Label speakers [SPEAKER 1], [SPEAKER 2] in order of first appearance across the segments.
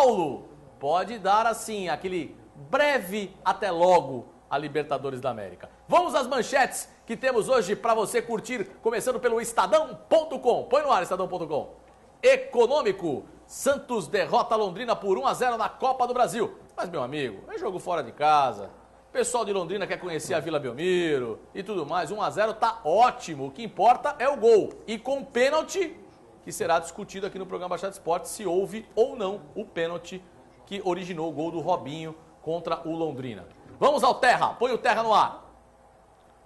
[SPEAKER 1] Paulo pode dar, assim, aquele breve até logo a Libertadores da América. Vamos às manchetes que temos hoje para você curtir, começando pelo Estadão.com. Põe no ar, Estadão.com. Econômico. Santos derrota Londrina por 1-0 na Copa do Brasil. Mas, meu amigo, é jogo fora de casa. O pessoal de Londrina quer conhecer a Vila Belmiro e tudo mais. 1-0 tá ótimo. O que importa é o gol. E com pênalti, que será discutido aqui no programa Baixada Esportes, se houve ou não o pênalti que originou o gol do Robinho contra o Londrina. Vamos ao Terra. Põe o Terra no ar.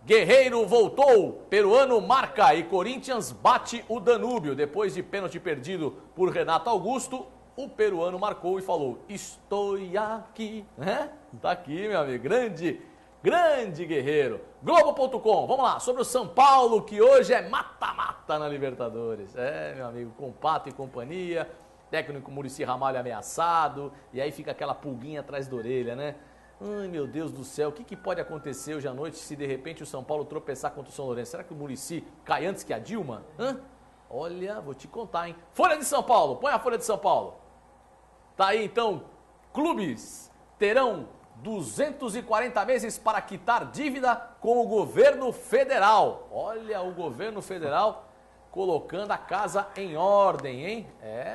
[SPEAKER 1] Guerreiro voltou, peruano marca e Corinthians bate o Danúbio. Depois de pênalti perdido por Renato Augusto, o peruano marcou e falou, estou aqui. Tá aqui, meu amigo, grande guerreiro. Globo.com, vamos lá, sobre o São Paulo, que hoje é mata-mata na Libertadores. Meu amigo, com Pato e companhia, técnico Muricy Ramalho ameaçado, e aí fica aquela pulguinha atrás da orelha, né? Ai, meu Deus do céu, o que pode acontecer hoje à noite se de repente o São Paulo tropeçar contra o São Lourenço? Será que o Muricy cai antes que a Dilma? Olha, vou te contar, hein? Folha de São Paulo, põe a Folha de São Paulo. Tá aí então, clubes terão 240 meses para quitar dívida com o governo federal. Olha, o governo federal colocando a casa em ordem, hein?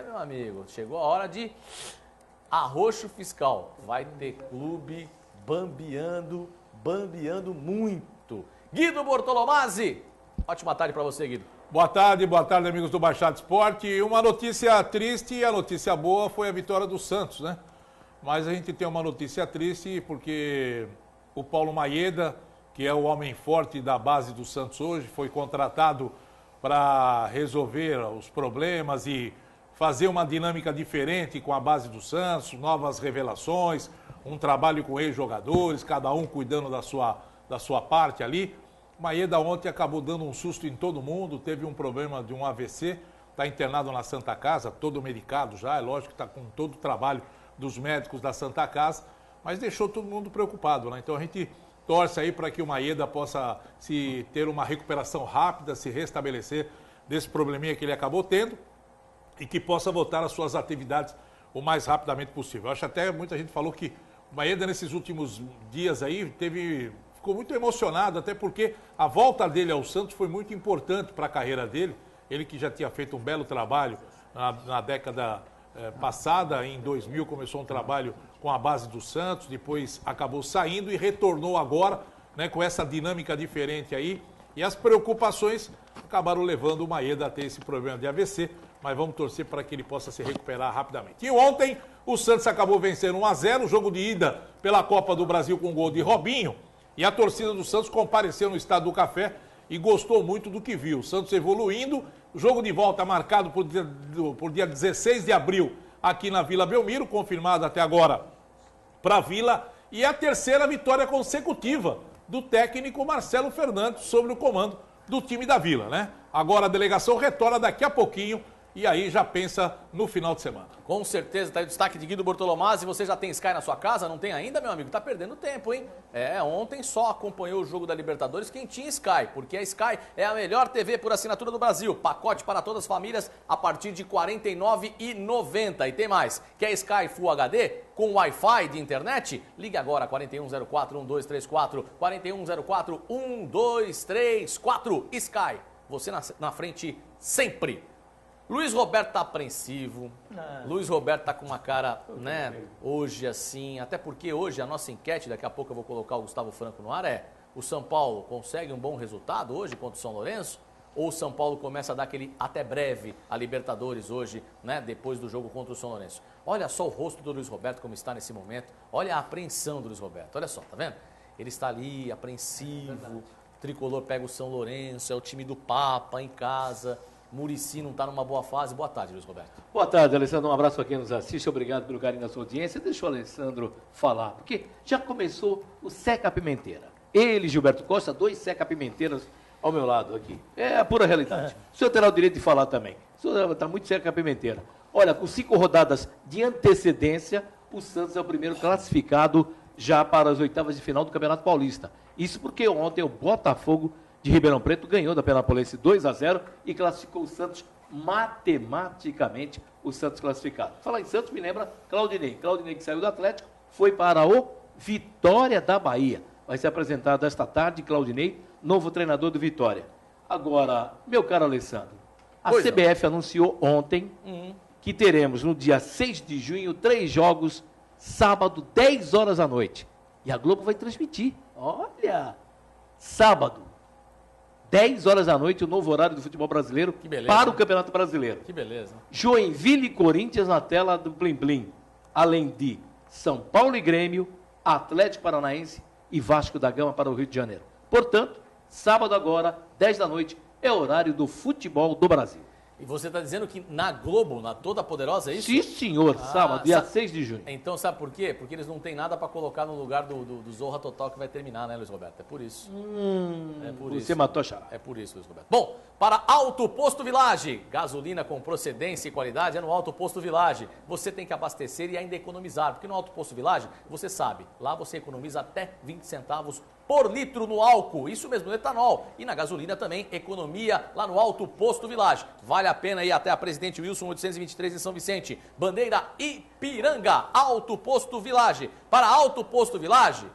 [SPEAKER 1] Meu amigo, chegou a hora de arroxo fiscal. Vai ter clube bambeando muito. Guido Bortolomazzi, ótima tarde para você, Guido.
[SPEAKER 2] Boa tarde, amigos do Baixada Esporte. Uma notícia triste e a notícia boa foi a vitória do Santos, né? Mas a gente tem uma notícia triste porque o Paulo Maeda, que é o homem forte da base do Santos hoje, foi contratado para resolver os problemas e fazer uma dinâmica diferente com a base do Santos, novas revelações, um trabalho com ex-jogadores, cada um cuidando da sua parte ali. Maeda ontem acabou dando um susto em todo mundo, teve um problema de um AVC, está internado na Santa Casa, todo medicado já, é lógico que está com todo o trabalho dos médicos da Santa Casa, mas deixou todo mundo preocupado, né? Então a gente torce aí para que o Maeda possa ter uma recuperação rápida, se restabelecer desse probleminha que ele acabou tendo e que possa voltar às suas atividades o mais rapidamente possível. Eu acho até muita gente falou que o Maeda nesses últimos dias aí ficou muito emocionado, até porque a volta dele ao Santos foi muito importante para a carreira dele. Ele que já tinha feito um belo trabalho na década passada, em 2000 começou um trabalho com a base do Santos, depois acabou saindo e retornou agora, né, com essa dinâmica diferente aí. E as preocupações acabaram levando o Maeda a ter esse problema de AVC, mas vamos torcer para que ele possa se recuperar rapidamente. E ontem o Santos acabou vencendo 1-0, jogo de ida pela Copa do Brasil com gol de Robinho. E a torcida do Santos compareceu no Estádio do Café e gostou muito do que viu. O Santos evoluindo, o jogo de volta marcado por dia 16 de abril aqui na Vila Belmiro, confirmado até agora para a Vila. E a terceira vitória consecutiva do técnico Marcelo Fernandes sobre o comando do time da Vila, né? Agora a delegação retorna daqui a pouquinho e aí já pensa no final de semana.
[SPEAKER 1] Com certeza, tá aí o destaque de Guido Bortolomazzi. Você já tem Sky na sua casa? Não tem ainda, meu amigo? Tá perdendo tempo, hein? Ontem só acompanhou o jogo da Libertadores quem tinha Sky, porque a Sky é a melhor TV por assinatura do Brasil. Pacote para todas as famílias a partir de R$ 49,90. E tem mais, quer Sky Full HD com Wi-Fi de internet? Ligue agora, 4104-1234, 4104-1234. Sky, você na frente sempre. Luiz Roberto tá apreensivo, Luiz Roberto tá com uma cara, né, hoje assim, até porque hoje a nossa enquete, daqui a pouco eu vou colocar o Gustavo Franco no ar, o São Paulo consegue um bom resultado hoje contra o São Lourenço? Ou o São Paulo começa a dar aquele até breve a Libertadores hoje, né, depois do jogo contra o São Lourenço? Olha só o rosto do Luiz Roberto como está nesse momento, olha a apreensão do Luiz Roberto, olha só, tá vendo? Ele está ali, apreensivo, o tricolor pega o São Lourenço, é o time do Papa em casa. Muricy não está numa boa fase. Boa tarde, Luiz Roberto.
[SPEAKER 3] Boa tarde, Alessandro. Um abraço a quem nos assiste. Obrigado pelo carinho da sua audiência. Deixa o Alessandro falar, porque já começou o Seca Pimenteira. Ele, Gilberto Costa, 2 Seca Pimenteiras ao meu lado aqui. É a pura realidade. O senhor terá o direito de falar também. O senhor está muito Seca Pimenteira. Olha, com 5 rodadas de antecedência, o Santos é o primeiro classificado já para as oitavas de final do Campeonato Paulista. Isso porque ontem o Botafogo de Ribeirão Preto ganhou da Penapolense 2-0 e classificou o Santos matematicamente o Santos classificado. Falar em Santos me lembra Claudinei. Claudinei que saiu do Atlético, foi para o Vitória da Bahia. Vai ser apresentado esta tarde, Claudinei, novo treinador do Vitória. Agora, meu caro Alessandro, a CBF anunciou ontem que teremos no dia 6 de junho 3 jogos, sábado, 10 horas da noite. E a Globo vai transmitir. Olha, sábado, 10 horas da noite, o novo horário do futebol brasileiro para o Campeonato Brasileiro.
[SPEAKER 1] Que beleza.
[SPEAKER 3] Joinville e Corinthians na tela do Plim Plim. Além de São Paulo e Grêmio, Atlético Paranaense e Vasco da Gama para o Rio de Janeiro. Portanto, sábado agora, 10 da noite, é o horário do futebol do Brasil.
[SPEAKER 1] E você está dizendo que na Globo, na Toda Poderosa, é isso?
[SPEAKER 3] Sim, senhor. Sábado, dia 6 de junho.
[SPEAKER 1] Então, sabe por quê? Porque eles não têm nada para colocar no lugar do Zorra Total que vai terminar, né, Luiz Roberto? É por isso. É por
[SPEAKER 3] você
[SPEAKER 1] isso.
[SPEAKER 3] matou a charada.
[SPEAKER 1] É por isso, Luiz Roberto. Bom, para Alto Posto Village, gasolina com procedência e qualidade é no Alto Posto Village. Você tem que abastecer e ainda economizar, porque no Alto Posto Village, você sabe, lá você economiza até 20 centavos por litro no álcool, isso mesmo, no etanol. E na gasolina também, economia lá no Alto Posto Village. Vale a pena ir até a Presidente Wilson 823 em São Vicente. Bandeira Ipiranga, Alto Posto Village. Para Alto Posto Village,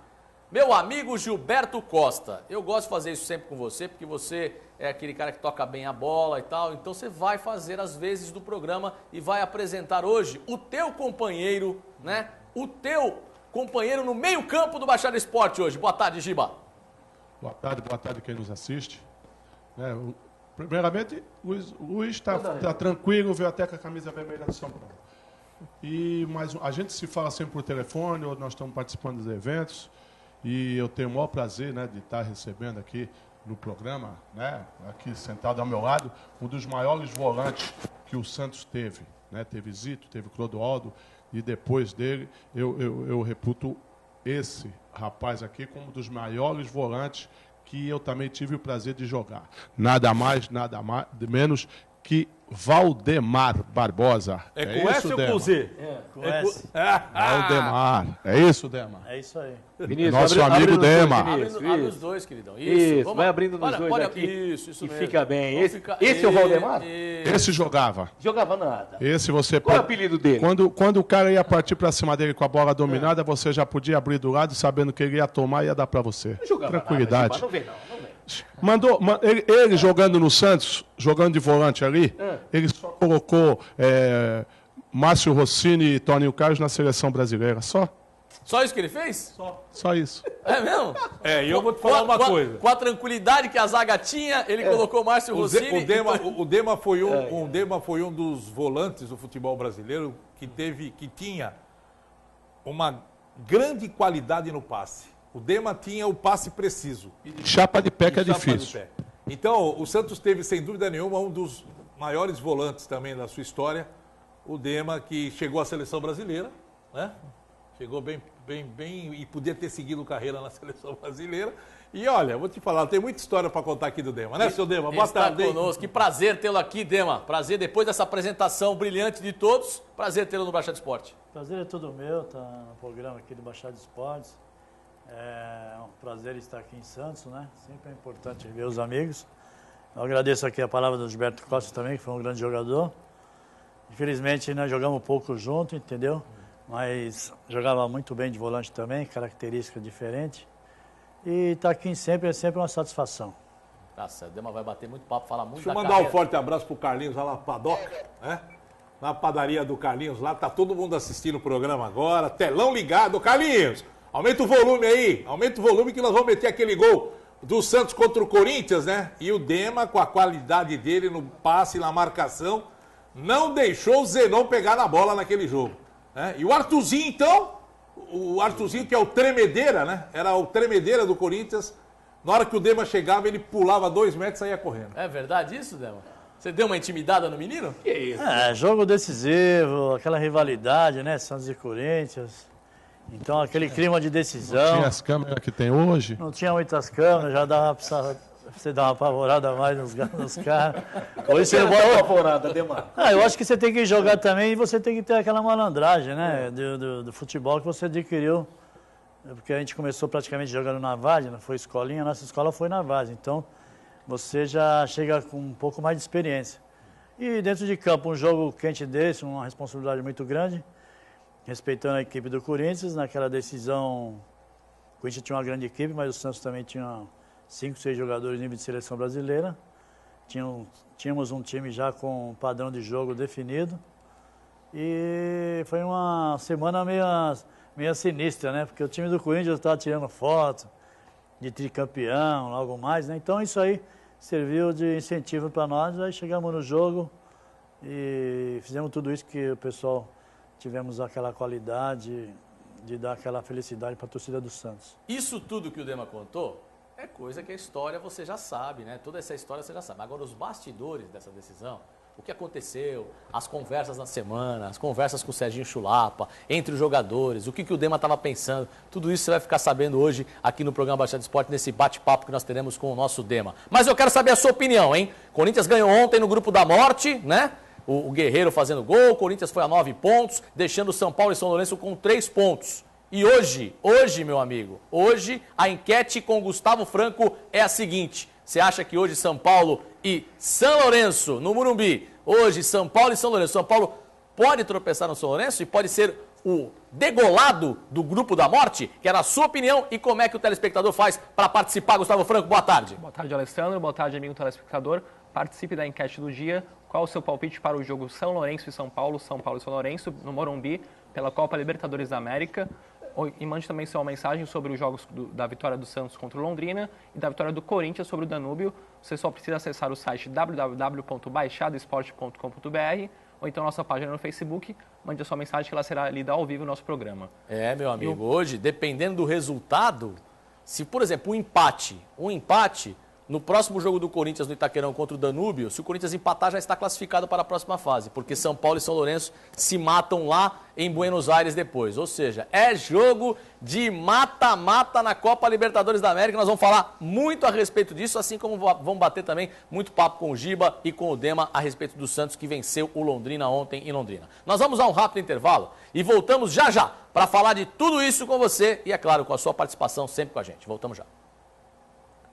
[SPEAKER 1] meu amigo Gilberto Costa. Eu gosto de fazer isso sempre com você, porque você é aquele cara que toca bem a bola e tal. Então você vai fazer as vezes do programa e vai apresentar hoje o teu companheiro, né? O teu companheiro no meio-campo do Baixada Esporte hoje. Boa tarde, Giba.
[SPEAKER 4] Boa tarde quem nos assiste. Primeiramente, o Luiz está tranquilo, veio até com a camisa vermelha do São Paulo. Mas a gente se fala sempre por telefone, ou nós estamos participando dos eventos, e eu tenho o maior prazer, né, de estar recebendo aqui no programa, né, aqui sentado ao meu lado, um dos maiores volantes que o Santos teve. Né? Teve Zito, teve Clodoaldo, e depois dele eu reputo esse rapaz aqui como um dos maiores volantes que eu também tive o prazer de jogar. Nada mais, menos que Valdemar Barbosa.
[SPEAKER 2] É com S ou com Z?
[SPEAKER 5] Com S.
[SPEAKER 4] Valdemar. É isso, Dema?
[SPEAKER 5] É isso aí.
[SPEAKER 3] Vinícius,
[SPEAKER 4] Nosso amigo Dema.
[SPEAKER 1] Abre os dois, queridão.
[SPEAKER 3] Isso, vai abrindo nos dois aqui.
[SPEAKER 1] Isso
[SPEAKER 3] e
[SPEAKER 1] mesmo.
[SPEAKER 3] fica bem. Esse
[SPEAKER 1] Esse
[SPEAKER 3] é o Valdemar?
[SPEAKER 4] Esse jogava.
[SPEAKER 3] Jogava nada.
[SPEAKER 4] Esse você...
[SPEAKER 3] Qual é o apelido dele?
[SPEAKER 4] Quando o cara ia partir pra cima dele com a bola dominada, você já podia abrir do lado, sabendo que ele ia tomar e ia dar pra você.
[SPEAKER 3] Não jogava
[SPEAKER 4] Tranquilidade.
[SPEAKER 3] nada, não vem não.
[SPEAKER 4] Ele jogando no Santos, jogando de volante ali, ele só colocou Márcio Rossini e Toninho Carlos na seleção brasileira. Só
[SPEAKER 1] isso que ele fez?
[SPEAKER 4] Só isso.
[SPEAKER 1] É mesmo?
[SPEAKER 2] E eu vou te falar uma coisa.
[SPEAKER 1] Com a tranquilidade que a zaga tinha, ele colocou Márcio Rossini.
[SPEAKER 2] O Dema foi um dos volantes do futebol brasileiro que tinha uma grande qualidade no passe. O Dema tinha o passe preciso.
[SPEAKER 4] Chapa de pé que é difícil.
[SPEAKER 2] Então, o Santos teve, sem dúvida nenhuma, um dos maiores volantes também da sua história. O Dema, que chegou à seleção brasileira, né? Chegou bem e podia ter seguido carreira na seleção brasileira. E olha, vou te falar, tem muita história para contar aqui do Dema, né, seu Dema? Boa tarde.
[SPEAKER 1] Conosco. Que prazer tê-lo aqui, Dema. Prazer, depois dessa apresentação brilhante de todos, prazer tê-lo no Baixada Esporte.
[SPEAKER 5] Prazer é todo meu, tá no programa aqui do Baixada Esportes. É um prazer estar aqui em Santos, né? Sempre é importante ver os amigos. Eu agradeço aqui a palavra do Gilberto Costa também, que foi um grande jogador. Infelizmente, nós jogamos pouco junto, entendeu? Mas jogava muito bem de volante também, característica diferente. E estar aqui sempre é sempre uma satisfação.
[SPEAKER 1] Tá certo, Dema vai bater muito papo, falar muito.
[SPEAKER 2] Deixa eu mandar um forte abraço pro Carlinhos lá na padoca, né? Na padaria do Carlinhos lá, tá todo mundo assistindo o programa agora, telão ligado. Carlinhos, aumenta o volume aí, aumenta o volume que nós vamos meter aquele gol do Santos contra o Corinthians, né? E o Dema, com a qualidade dele no passe e na marcação, não deixou o Zenon pegar na bola naquele jogo. Né? E o Arthurzinho, então, o Arthurzinho que é o tremedeira, né? Era o tremedeira do Corinthians. Na hora que o Dema chegava, ele pulava 2 metros e saía correndo.
[SPEAKER 1] É verdade isso, Dema? Você deu uma intimidada no menino?
[SPEAKER 3] Que isso?
[SPEAKER 5] Jogo decisivo, aquela rivalidade, né? Santos e Corinthians. Então, aquele clima de decisão.
[SPEAKER 4] Tinha as câmeras que tem hoje.
[SPEAKER 5] Não tinha muitas câmeras, já dava pra você dar uma apavorada a mais nos caras. Hoje você não
[SPEAKER 3] Uma apavorada, Demar.
[SPEAKER 5] eu acho que você tem que jogar também e você tem que ter aquela malandragem, né? Do futebol que você adquiriu. Porque a gente começou praticamente jogando na Várzea, não foi escolinha, nossa escola foi na Várzea. Então, você já chega com um pouco mais de experiência. E dentro de campo, um jogo quente desse, uma responsabilidade muito grande, respeitando a equipe do Corinthians. Naquela decisão, o Corinthians tinha uma grande equipe, mas o Santos também tinha 5, 6 jogadores nível de seleção brasileira. Tínhamos um time já com um padrão de jogo definido. E foi uma semana meio sinistra, né? Porque o time do Corinthians estava tirando foto de tricampeão, algo mais, né? Então isso aí serviu de incentivo para nós. Aí chegamos no jogo e fizemos tudo isso que o pessoal tivemos aquela qualidade de dar aquela felicidade para a torcida do Santos.
[SPEAKER 1] Isso tudo que o Dema contou é coisa que a história você já sabe, né? Toda essa história você já sabe. Agora, os bastidores dessa decisão, o que aconteceu, as conversas na semana, as conversas com o Serginho Chulapa, entre os jogadores, o que o Dema estava pensando, tudo isso você vai ficar sabendo hoje aqui no programa Baixada Esporte, nesse bate-papo que nós teremos com o nosso Dema. Mas eu quero saber a sua opinião, hein? Corinthians ganhou ontem no Grupo da Morte, né? O Guerreiro fazendo gol, o Corinthians foi a 9 pontos, deixando o São Paulo e São Lourenço com 3 pontos. E hoje, meu amigo, hoje a enquete com o Gustavo Franco é a seguinte: você acha que hoje São Paulo e São Lourenço, no Morumbi, hoje São Paulo e São Lourenço, São Paulo pode tropeçar no São Lourenço e pode ser o degolado do Grupo da Morte? Quero a sua opinião e como é que o telespectador faz para participar. Gustavo Franco, boa tarde.
[SPEAKER 6] Boa tarde, Alessandro. Boa tarde, amigo telespectador. Participe da enquete do dia. Qual o seu palpite para o jogo São Lourenço e São Paulo e São Lourenço, no Morumbi, pela Copa Libertadores da América? E mande também sua mensagem sobre os jogos da vitória do Santos contra o Londrina e da vitória do Corinthians sobre o Danúbio. Você só precisa acessar o site www.baixadoesporte.com.br ou então nossa página no Facebook. Mande a sua mensagem que ela será lida ao vivo no nosso programa.
[SPEAKER 1] É, meu amigo, hoje, dependendo do resultado, se, por exemplo, um empate, no próximo jogo do Corinthians no Itaquerão contra o Danúbio, se o Corinthians empatar, já está classificado para a próxima fase, porque São Paulo e São Lourenço se matam lá em Buenos Aires depois. Ou seja, é jogo de mata-mata na Copa Libertadores da América. Nós vamos falar muito a respeito disso, assim como vamos bater também muito papo com o Giba e com o Dema a respeito do Santos, que venceu o Londrina ontem em Londrina. Nós vamos a um rápido intervalo e voltamos já para falar de tudo isso com você e, é claro, com a sua participação sempre com a gente. Voltamos já.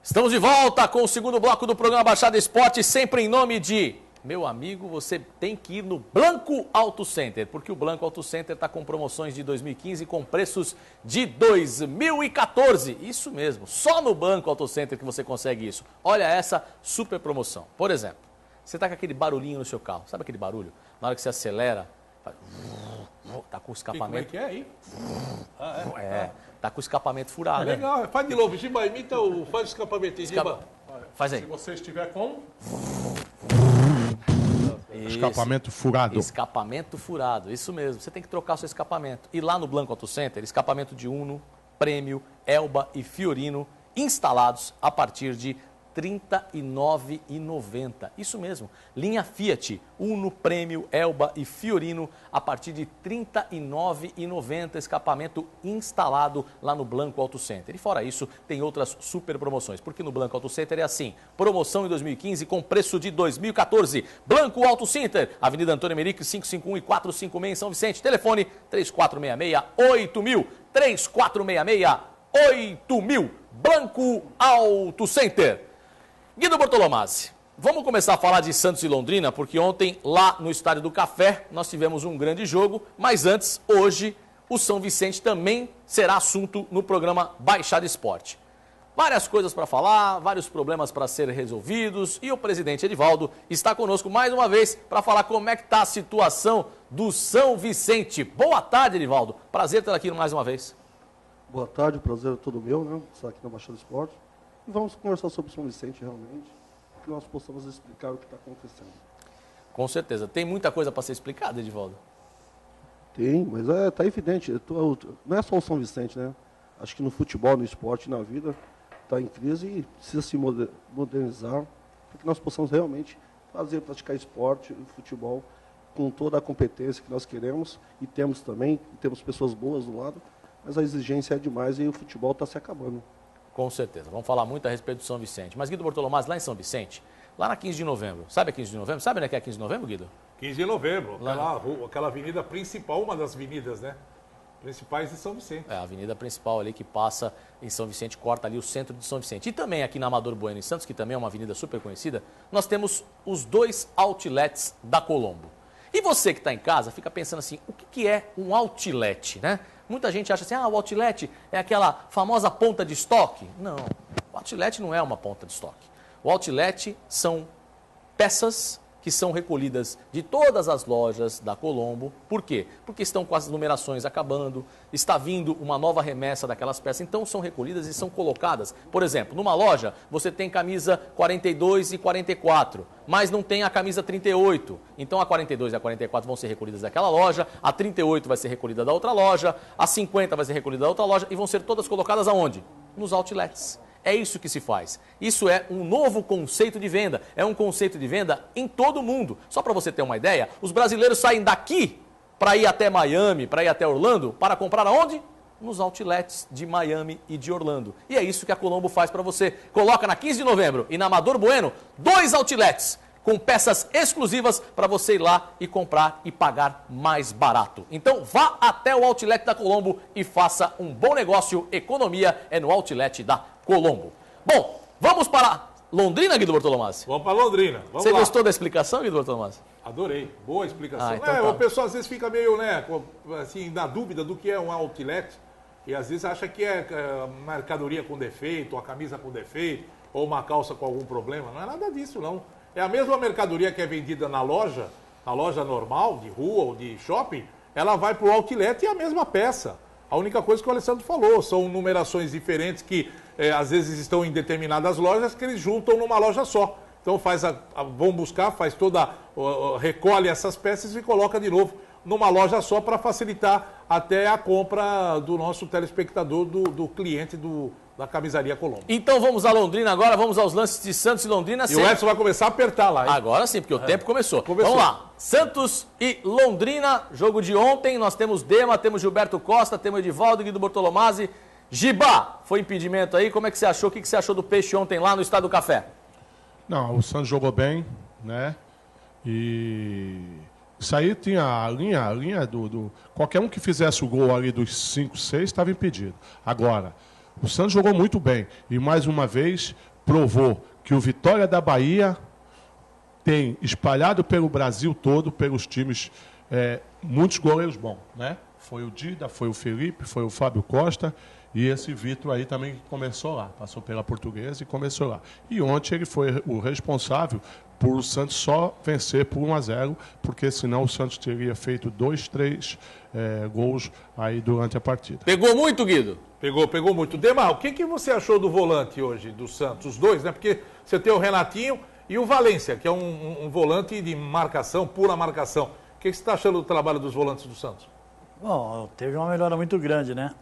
[SPEAKER 1] Estamos de volta com o segundo bloco do programa Baixada Esporte, sempre em nome de... Meu amigo, você tem que ir no Blanco Auto Center, porque o Blanco Auto Center está com promoções de 2015 com preços de 2014. Isso mesmo, só no Blanco Auto Center que você consegue isso. Olha essa super promoção. Por exemplo, você está com aquele barulhinho no seu carro, sabe aquele barulho? Na hora que você acelera, faz... tá com o escapamento...
[SPEAKER 2] Como é que é aí?
[SPEAKER 1] Tá com o escapamento furado.
[SPEAKER 2] É legal, faz de novo, Giba, imita faz o escapamento, Giba.
[SPEAKER 1] Faz aí.
[SPEAKER 4] Se você estiver com... Escapamento furado.
[SPEAKER 1] Escapamento furado, isso mesmo. Você tem que trocar o seu escapamento. E lá no Blanco Auto Center, escapamento de Uno, Prêmio, Elba e Fiorino instalados a partir de R$ 39,90. Isso mesmo, linha Fiat, Uno, Prêmio, Elba e Fiorino a partir de R$ 39,90, escapamento instalado lá no Blanco Auto Center. E fora isso, tem outras super promoções, porque no Blanco Auto Center é assim, promoção em 2015 com preço de 2014. Blanco Auto Center, Avenida Antônio Emerick, 551 e 456 em São Vicente, telefone 3466-8000, 3466-8000, Blanco Auto Center. Guido Bortolomazzi, vamos começar a falar de Santos e Londrina, porque ontem, lá no Estádio do Café, nós tivemos um grande jogo, mas antes, hoje, o São Vicente também será assunto no programa Baixada Esporte. Várias coisas para falar, vários problemas para serem resolvidos, e o presidente Edivaldo está conosco mais uma vez para falar como é que está a situação do São Vicente. Boa tarde, Edivaldo. Prazer ter aqui mais uma vez.
[SPEAKER 7] Boa tarde, o prazer é todo meu, né? Estar aqui na Baixada Esporte. E vamos conversar sobre o São Vicente, realmente, para que nós possamos explicar o que está acontecendo.
[SPEAKER 1] Com certeza. Tem muita coisa para ser explicada, Edivaldo?
[SPEAKER 7] Tem, mas está evidente. Não é só o São Vicente, né? Acho que no futebol, no esporte, na vida, está em crise e precisa se modernizar para que nós possamos realmente praticar esporte e futebol com toda a competência que nós queremos e temos também, e temos pessoas boas do lado, mas a exigência é demais e o futebol está se acabando. Com
[SPEAKER 1] certeza. Vamos falar muito a respeito do São Vicente. Mas, Guido Bortolomazzi, lá em São Vicente, lá na 15 de novembro, sabe a 15 de novembro? Sabe onde é que é a 15 de novembro, Guido?
[SPEAKER 2] 15 de novembro, aquela avenida principal, uma das avenidas, né? Principais de São Vicente.
[SPEAKER 1] É, a avenida principal ali que passa em São Vicente, corta ali o centro de São Vicente. E também aqui na Amador Bueno em Santos, que também é uma avenida super conhecida, nós temos os 2 outlets da Colombo. E você que está em casa fica pensando assim, o que é um outlet, né? Muita gente acha assim, o outlet é aquela famosa ponta de estoque. Não, o outlet não é uma ponta de estoque. O outlet são peças que são recolhidas de todas as lojas da Colombo. Por quê? Porque estão com as numerações acabando, está vindo uma nova remessa daquelas peças, então são recolhidas e são colocadas. Por exemplo, numa loja você tem camisa 42 e 44, mas não tem a camisa 38. Então a 42 e a 44 vão ser recolhidas daquela loja, a 38 vai ser recolhida da outra loja, a 50 vai ser recolhida da outra loja e vão ser todas colocadas aonde? Nos outlets. É isso que se faz. Isso é um novo conceito de venda. É um conceito de venda em todo o mundo. Só para você ter uma ideia, os brasileiros saem daqui para ir até Miami, para ir até Orlando, para comprar aonde? Nos outlets de Miami e de Orlando. E é isso que a Colombo faz para você. Coloca na 15 de novembro e na Amador Bueno 2 outlets com peças exclusivas para você ir lá e comprar e pagar mais barato. Então vá até o outlet da Colombo e faça um bom negócio. Economia é no outlet da Colombo. Bom, vamos para Londrina, Guido Bortolomazzi?
[SPEAKER 2] Vamos para Londrina.
[SPEAKER 1] Você gostou da explicação, Guido Bortolomazzi?
[SPEAKER 2] Adorei. Boa explicação.
[SPEAKER 1] Então tá.
[SPEAKER 2] O pessoal às vezes fica meio, assim, na dúvida do que é um outlet. E às vezes acha que é mercadoria com defeito, uma camisa com defeito, ou uma calça com algum problema. Não é nada disso, não. É a mesma mercadoria que é vendida na loja normal, de rua ou de shopping, ela vai para o outlet e é a mesma peça. A única coisa que o Alessandro falou, são numerações diferentes que às vezes estão em determinadas lojas que eles juntam numa loja só. Então vão buscar, recolhe essas peças e coloca de novo numa loja só para facilitar até a compra do nosso telespectador, do cliente da camisaria Colombo.
[SPEAKER 1] Então vamos a Londrina agora, vamos aos lances de Santos e Londrina.
[SPEAKER 2] E o Edson vai começar a apertar lá, hein?
[SPEAKER 1] Agora sim, porque o tempo começou. Vamos lá, Santos e Londrina, jogo de ontem, nós temos Dema, temos Gilberto Costa, temos Edivaldo, Guido Bortolomazzi. Giba, foi impedimento aí, como é que você achou? O que você achou do Peixe ontem lá no Estádio do Café?
[SPEAKER 4] Não, o Santos jogou bem, né? E isso aí tinha a linha do... Qualquer um que fizesse o gol ali dos 5, 6 estava impedido. Agora, o Santos jogou muito bem e mais uma vez provou que o Vitória da Bahia tem espalhado pelo Brasil todo, pelos times, muitos goleiros bons, né? Foi o Dida, foi o Felipe, foi o Fábio Costa e esse Vitor aí também começou lá, passou pela Portuguesa e começou lá. E ontem ele foi o responsável por o Santos só vencer por 1-0, porque senão o Santos teria feito 2, 3 gols aí durante a partida.
[SPEAKER 1] Pegou muito, Guido?
[SPEAKER 2] Pegou muito. Demar, o que você achou do volante hoje do Santos? Os dois, né? Porque você tem o Renatinho e o Valência, que é um volante de marcação, pura marcação. O que você está achando do trabalho dos volantes do Santos?
[SPEAKER 5] Bom, teve uma melhora muito grande, né?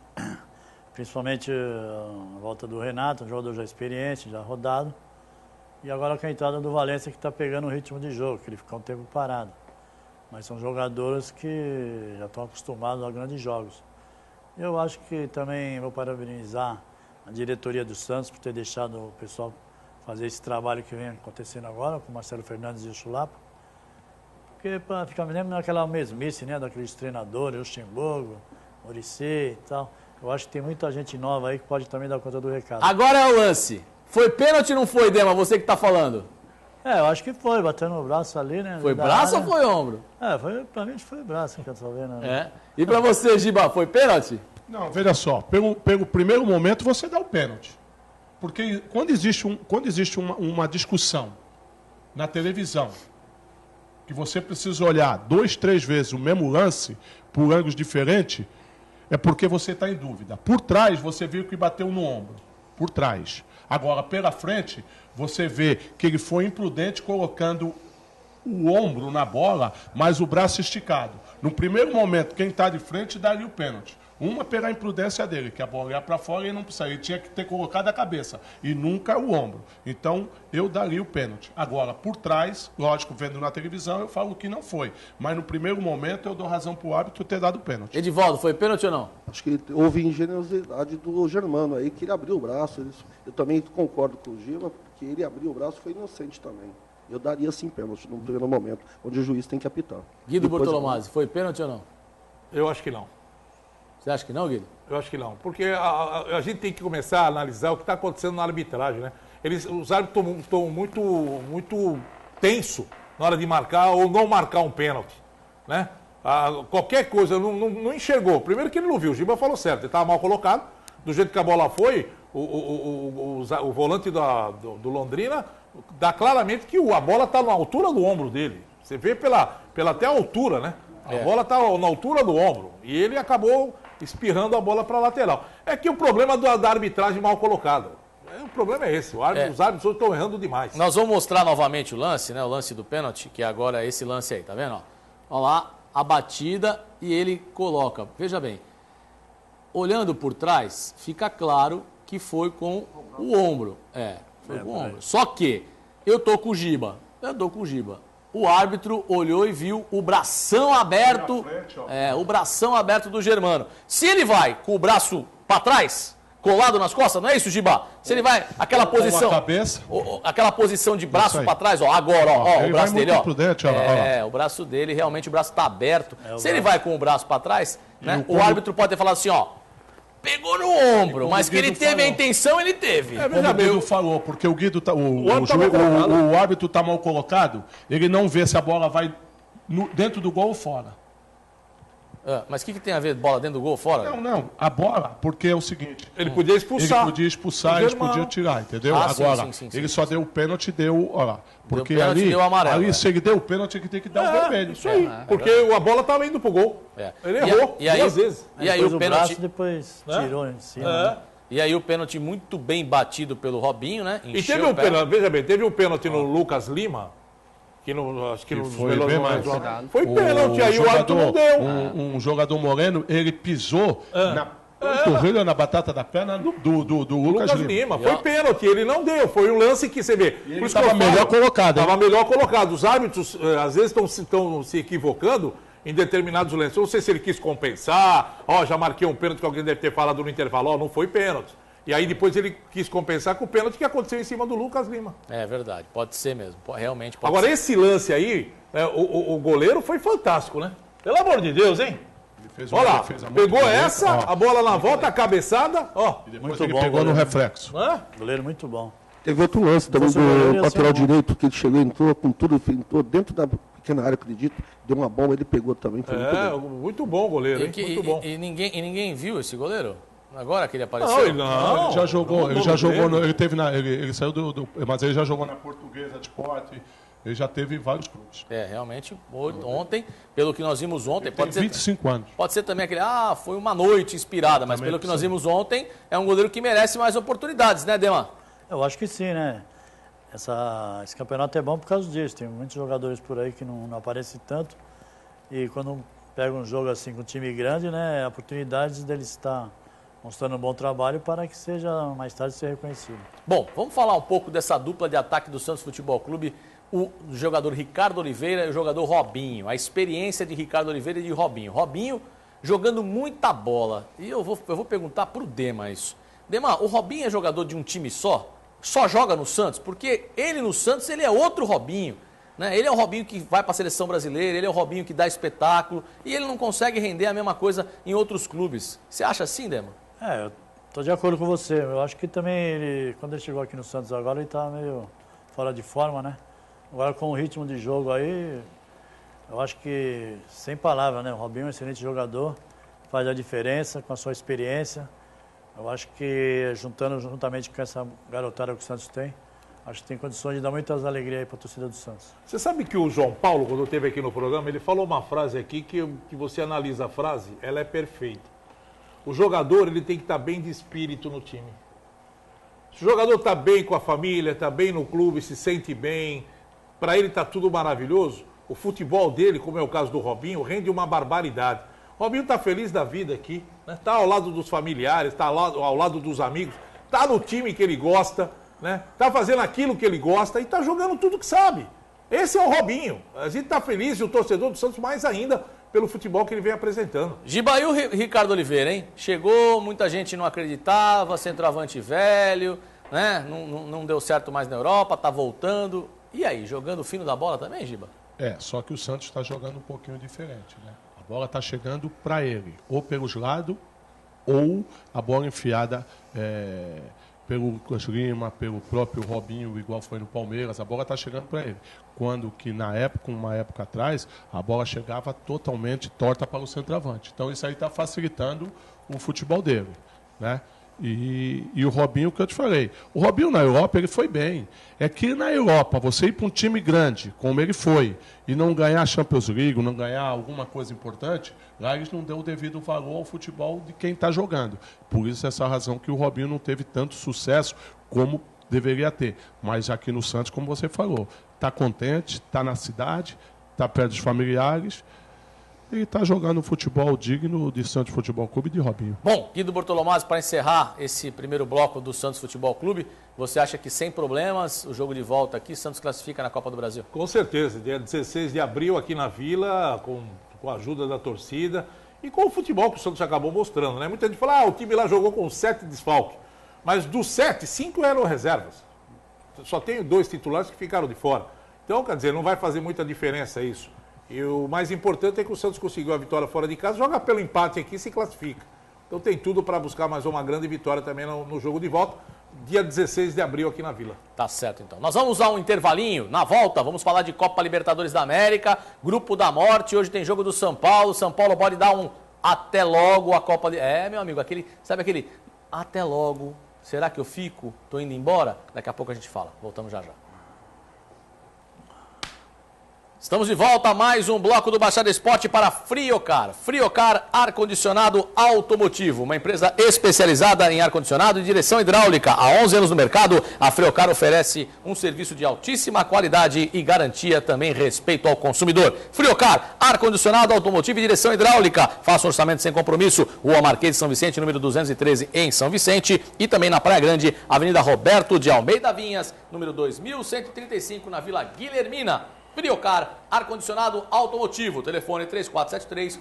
[SPEAKER 5] Principalmente a volta do Renato, um jogador já experiente, já rodado. E agora com a entrada do Valência, que está pegando o ritmo de jogo, que ele ficou um tempo parado. Mas são jogadores que já estão acostumados a grandes jogos. Eu acho que também vou parabenizar a diretoria do Santos por ter deixado o pessoal fazer esse trabalho que vem acontecendo agora, com o Marcelo Fernandes e o Chulapa. Porque para ficar me lembrando daquela mesmice, né, daqueles treinadores, Luxemburgo, Muricy e tal. Eu acho que tem muita gente nova aí que pode também dar conta do recado.
[SPEAKER 1] Agora é o lance. Foi pênalti ou não foi, Dema? Você que está falando.
[SPEAKER 5] Eu acho que foi, batendo no braço ali, né?
[SPEAKER 1] Foi braço ou foi ombro?
[SPEAKER 5] Pra mim foi braço que eu tô vendo. Né?
[SPEAKER 1] E pra você, Giba, foi pênalti?
[SPEAKER 4] Não, veja só, pelo primeiro momento você dá o pênalti. Porque quando existe uma discussão na televisão, que você precisa olhar 2, 3 vezes o mesmo lance, por ângulos diferentes, é porque você está em dúvida. Por trás, você viu que bateu no ombro. Por trás. Agora, pela frente, você vê que ele foi imprudente colocando o ombro na bola, mas o braço esticado. No primeiro momento, quem está de frente daria o pênalti. Uma pela imprudência dele, que a bola ia para fora e ele não precisava. Ele tinha que ter colocado a cabeça e nunca o ombro. Então, eu daria o pênalti. Agora, por trás, lógico, vendo na televisão, eu falo que não foi. Mas no primeiro momento, eu dou razão para o árbitro ter dado o pênalti.
[SPEAKER 1] Edivaldo, foi pênalti ou não?
[SPEAKER 7] Acho que houve ingenuidade do Germano aí, que ele abriu o braço. Eu também concordo com o Giba, porque ele abriu o braço, foi inocente também. Eu daria sim pênalti no primeiro momento, onde o juiz tem que apitar.
[SPEAKER 1] Guido Bortolomazzi, foi pênalti ou não?
[SPEAKER 2] Eu acho que não.
[SPEAKER 1] Você acha que não, Guilherme?
[SPEAKER 2] Eu acho que não, porque a gente tem que começar a analisar o que está acontecendo na arbitragem, né? Os árbitros estão muito tenso na hora de marcar ou não marcar um pênalti, né? Qualquer coisa, não enxergou. Primeiro que ele não viu, o Giba falou certo, ele estava mal colocado, do jeito que a bola foi, o volante do Londrina dá claramente que a bola está na altura do ombro dele. Você vê pela até a altura, né? A bola está na altura do ombro e ele acabou espirrando a bola para a lateral. É que o problema da arbitragem mal colocada. O problema é esse, os árbitros hoje estão errando demais.
[SPEAKER 1] Nós vamos mostrar novamente o lance, né? O lance do pênalti, que agora é esse lance aí, tá vendo? Olha lá, a batida e ele coloca. Veja bem, olhando por trás, fica claro que foi com o ombro. Foi com o ombro. Só que eu tô com o Giba. O árbitro olhou e viu o bração aberto. O bração aberto do Germano. Se ele vai com o braço para trás, colado nas costas, não é isso, Giba? Se ele vai, aquela posição.
[SPEAKER 4] Com a cabeça.
[SPEAKER 1] Aquela posição de braço para trás, agora, o braço dele,
[SPEAKER 4] prudente,
[SPEAKER 1] o braço dele, realmente o braço está aberto. Se ele vai com o braço para trás, né, o árbitro pode ter falado assim, pegou no ombro, mas que ele teve a intenção, ele teve.
[SPEAKER 4] Como o Guido falou, porque o Guido o árbitro está mal colocado, ele não vê se a bola vai dentro do gol ou fora.
[SPEAKER 1] Mas o que tem a ver bola dentro do gol ou fora?
[SPEAKER 4] Não, a bola, porque é o seguinte...
[SPEAKER 2] Ele podia expulsar.
[SPEAKER 4] Eles podiam tirar, entendeu? Agora, ele só deu o pênalti, porque
[SPEAKER 1] deu amarelo,
[SPEAKER 4] ali se ele deu o pênalti, ele tem que dar o vermelho.
[SPEAKER 2] Isso aí, porque a bola estava indo pro gol. Ele errou duas vezes.
[SPEAKER 1] E aí o pênalti...
[SPEAKER 5] depois tirou em cima.
[SPEAKER 1] E aí o pênalti muito bem batido pelo Robinho, né?
[SPEAKER 2] E teve um pênalti, veja bem, teve um pênalti no Lucas Lima, acho que
[SPEAKER 4] foi bem mais.
[SPEAKER 2] Foi pênalti, aí o árbitro não deu.
[SPEAKER 4] Um jogador moreno, ele pisou na panturrilha, na batata da perna do Lucas Lima.
[SPEAKER 2] Foi pênalti, ele não deu. Foi um lance que você vê.
[SPEAKER 4] Ele estava melhor colocado.
[SPEAKER 2] Estava melhor colocado. Os árbitros, às vezes, estão se equivocando em determinados lances. Eu não sei se ele quis compensar. Já marquei um pênalti que alguém deve ter falado no intervalo. Não foi pênalti. E aí depois ele quis compensar com o pênalti que aconteceu em cima do Lucas Lima.
[SPEAKER 1] É verdade, pode ser mesmo. Realmente pode
[SPEAKER 2] Agora,
[SPEAKER 1] ser.
[SPEAKER 2] Esse lance aí, o goleiro foi fantástico, né? Pelo amor de Deus, hein? Olha lá, pegou essa, a bola na volta, a cabeçada,
[SPEAKER 4] E depois ele pegou no reflexo.
[SPEAKER 5] Goleiro muito bom.
[SPEAKER 7] Teve outro lance também do lateral direito, que ele chegou, entrou com tudo, entrou dentro da pequena área, acredito, deu uma bomba, ele pegou também. Foi
[SPEAKER 2] muito bom o goleiro, muito bom.
[SPEAKER 1] E ninguém viu esse goleiro? Agora que ele apareceu?
[SPEAKER 4] Não, ele já jogou, ele saiu mas ele já jogou na Portuguesa de Esporte, ele já teve vários clubes.
[SPEAKER 1] Realmente, ontem, pelo que nós vimos ontem, pode ser
[SPEAKER 4] 25 anos.
[SPEAKER 1] Pode ser também aquele, foi uma noite inspirada, mas pelo que nós vimos ontem, é um goleiro que merece mais oportunidades, né, Dema?
[SPEAKER 5] Eu acho que sim, né? Esse campeonato é bom por causa disso, tem muitos jogadores por aí que não aparecem tanto, e quando pega um jogo assim com um time grande, né, oportunidades deles estar mostrando um bom trabalho para que seja mais tarde ser reconhecido.
[SPEAKER 1] Bom, vamos falar um pouco dessa dupla de ataque do Santos Futebol Clube, o jogador Ricardo Oliveira e o jogador Robinho. A experiência de Ricardo Oliveira e de Robinho. Robinho jogando muita bola. E eu vou perguntar para o Dema isso. Dema, o Robinho é jogador de um time só? Só joga no Santos? Porque ele no Santos, ele é outro Robinho. Né? Ele é o Robinho que vai para a seleção brasileira, ele é o Robinho que dá espetáculo e ele não consegue render a mesma coisa em outros clubes. Você acha assim, Dema?
[SPEAKER 5] Eu estou de acordo com você. Eu acho que também, quando ele chegou aqui no Santos agora, ele está meio fora de forma, né? Agora com o ritmo de jogo aí, eu acho que, sem palavras, né? O Robinho é um excelente jogador, faz a diferença com a sua experiência. Eu acho que, juntamente com essa garotada que o Santos tem, acho que tem condições de dar muitas alegrias aí para a torcida do Santos.
[SPEAKER 2] Você sabe que o João Paulo, quando esteve aqui no programa, ele falou uma frase aqui que você analisa a frase, ela é perfeita. O jogador, ele tem que estar bem de espírito no time. Se o jogador está bem com a família, está bem no clube, se sente bem, para ele está tudo maravilhoso, o futebol dele, como é o caso do Robinho, rende uma barbaridade. O Robinho está feliz da vida aqui, está ao lado dos familiares, está ao lado dos amigos, está no time que ele gosta, está fazendo aquilo que ele gosta e está jogando tudo que sabe. Esse é o Robinho. A gente está feliz e o torcedor do Santos mais ainda pelo futebol que ele vem apresentando.
[SPEAKER 1] Giba, e o Ricardo Oliveira, hein? Chegou, muita gente não acreditava, centroavante velho, né? Não deu certo mais na Europa, tá voltando. E aí, jogando o fino da bola também, Giba?
[SPEAKER 4] Só que o Santos está jogando um pouquinho diferente, né? A bola está chegando para ele, ou pelos lados ou a bola enfiada pelo Lima, pelo próprio Robinho, igual foi no Palmeiras, a bola está chegando para ele. Quando que uma época atrás, a bola chegava totalmente torta para o centroavante. Então isso aí está facilitando o futebol dele, né? E o Robinho, que eu te falei, o Robinho na Europa ele foi bem. É que na Europa, você ir para um time grande, como ele foi, e não ganhar a Champions League, não ganhar alguma coisa importante, lá eles não dão o devido valor ao futebol de quem está jogando. Por isso essa razão que o Robinho não teve tanto sucesso como deveria ter. Mas aqui no Santos, como você falou, está contente, está na cidade, está perto dos familiares, e está jogando futebol digno de Santos Futebol Clube e de Robinho.
[SPEAKER 1] Bom, Guido Bortolomazzi, para encerrar esse primeiro bloco do Santos Futebol Clube, você acha que sem problemas, o jogo de volta aqui, Santos classifica na Copa do Brasil?
[SPEAKER 2] Com certeza, dia 16 de abril aqui na Vila, com a ajuda da torcida e com o futebol que o Santos acabou mostrando, né? Muita gente fala, o time lá jogou com 7 desfalques, mas dos 7, 5 eram reservas. Só tem 2 titulares que ficaram de fora. Então, quer dizer, não vai fazer muita diferença isso. E o mais importante é que o Santos conseguiu a vitória fora de casa, joga pelo empate aqui e se classifica. Então tem tudo para buscar mais uma grande vitória também no jogo de volta, dia 16 de abril aqui na Vila.
[SPEAKER 1] Tá certo, então. Nós vamos a um intervalinho. Na volta, vamos falar de Copa Libertadores da América, Grupo da Morte. Hoje tem jogo do São Paulo. São Paulo pode dar um até logo a Copa... meu amigo, sabe aquele até logo, será que eu fico? Tô indo embora? Daqui a pouco a gente fala. Voltamos já já. Estamos de volta a mais um bloco do Baixada Esporte para Friocar. Friocar Ar-Condicionado Automotivo, uma empresa especializada em ar-condicionado e direção hidráulica. Há 11 anos no mercado, a Friocar oferece um serviço de altíssima qualidade e garantia também respeito ao consumidor. Friocar Ar-Condicionado Automotivo e direção hidráulica. Faça um orçamento sem compromisso. Rua Marquês de São Vicente, número 213, em São Vicente. E também na Praia Grande, Avenida Roberto de Almeida Vinhas, número 2135, na Vila Guilhermina. Friocar, ar-condicionado automotivo, telefone 3473-8563,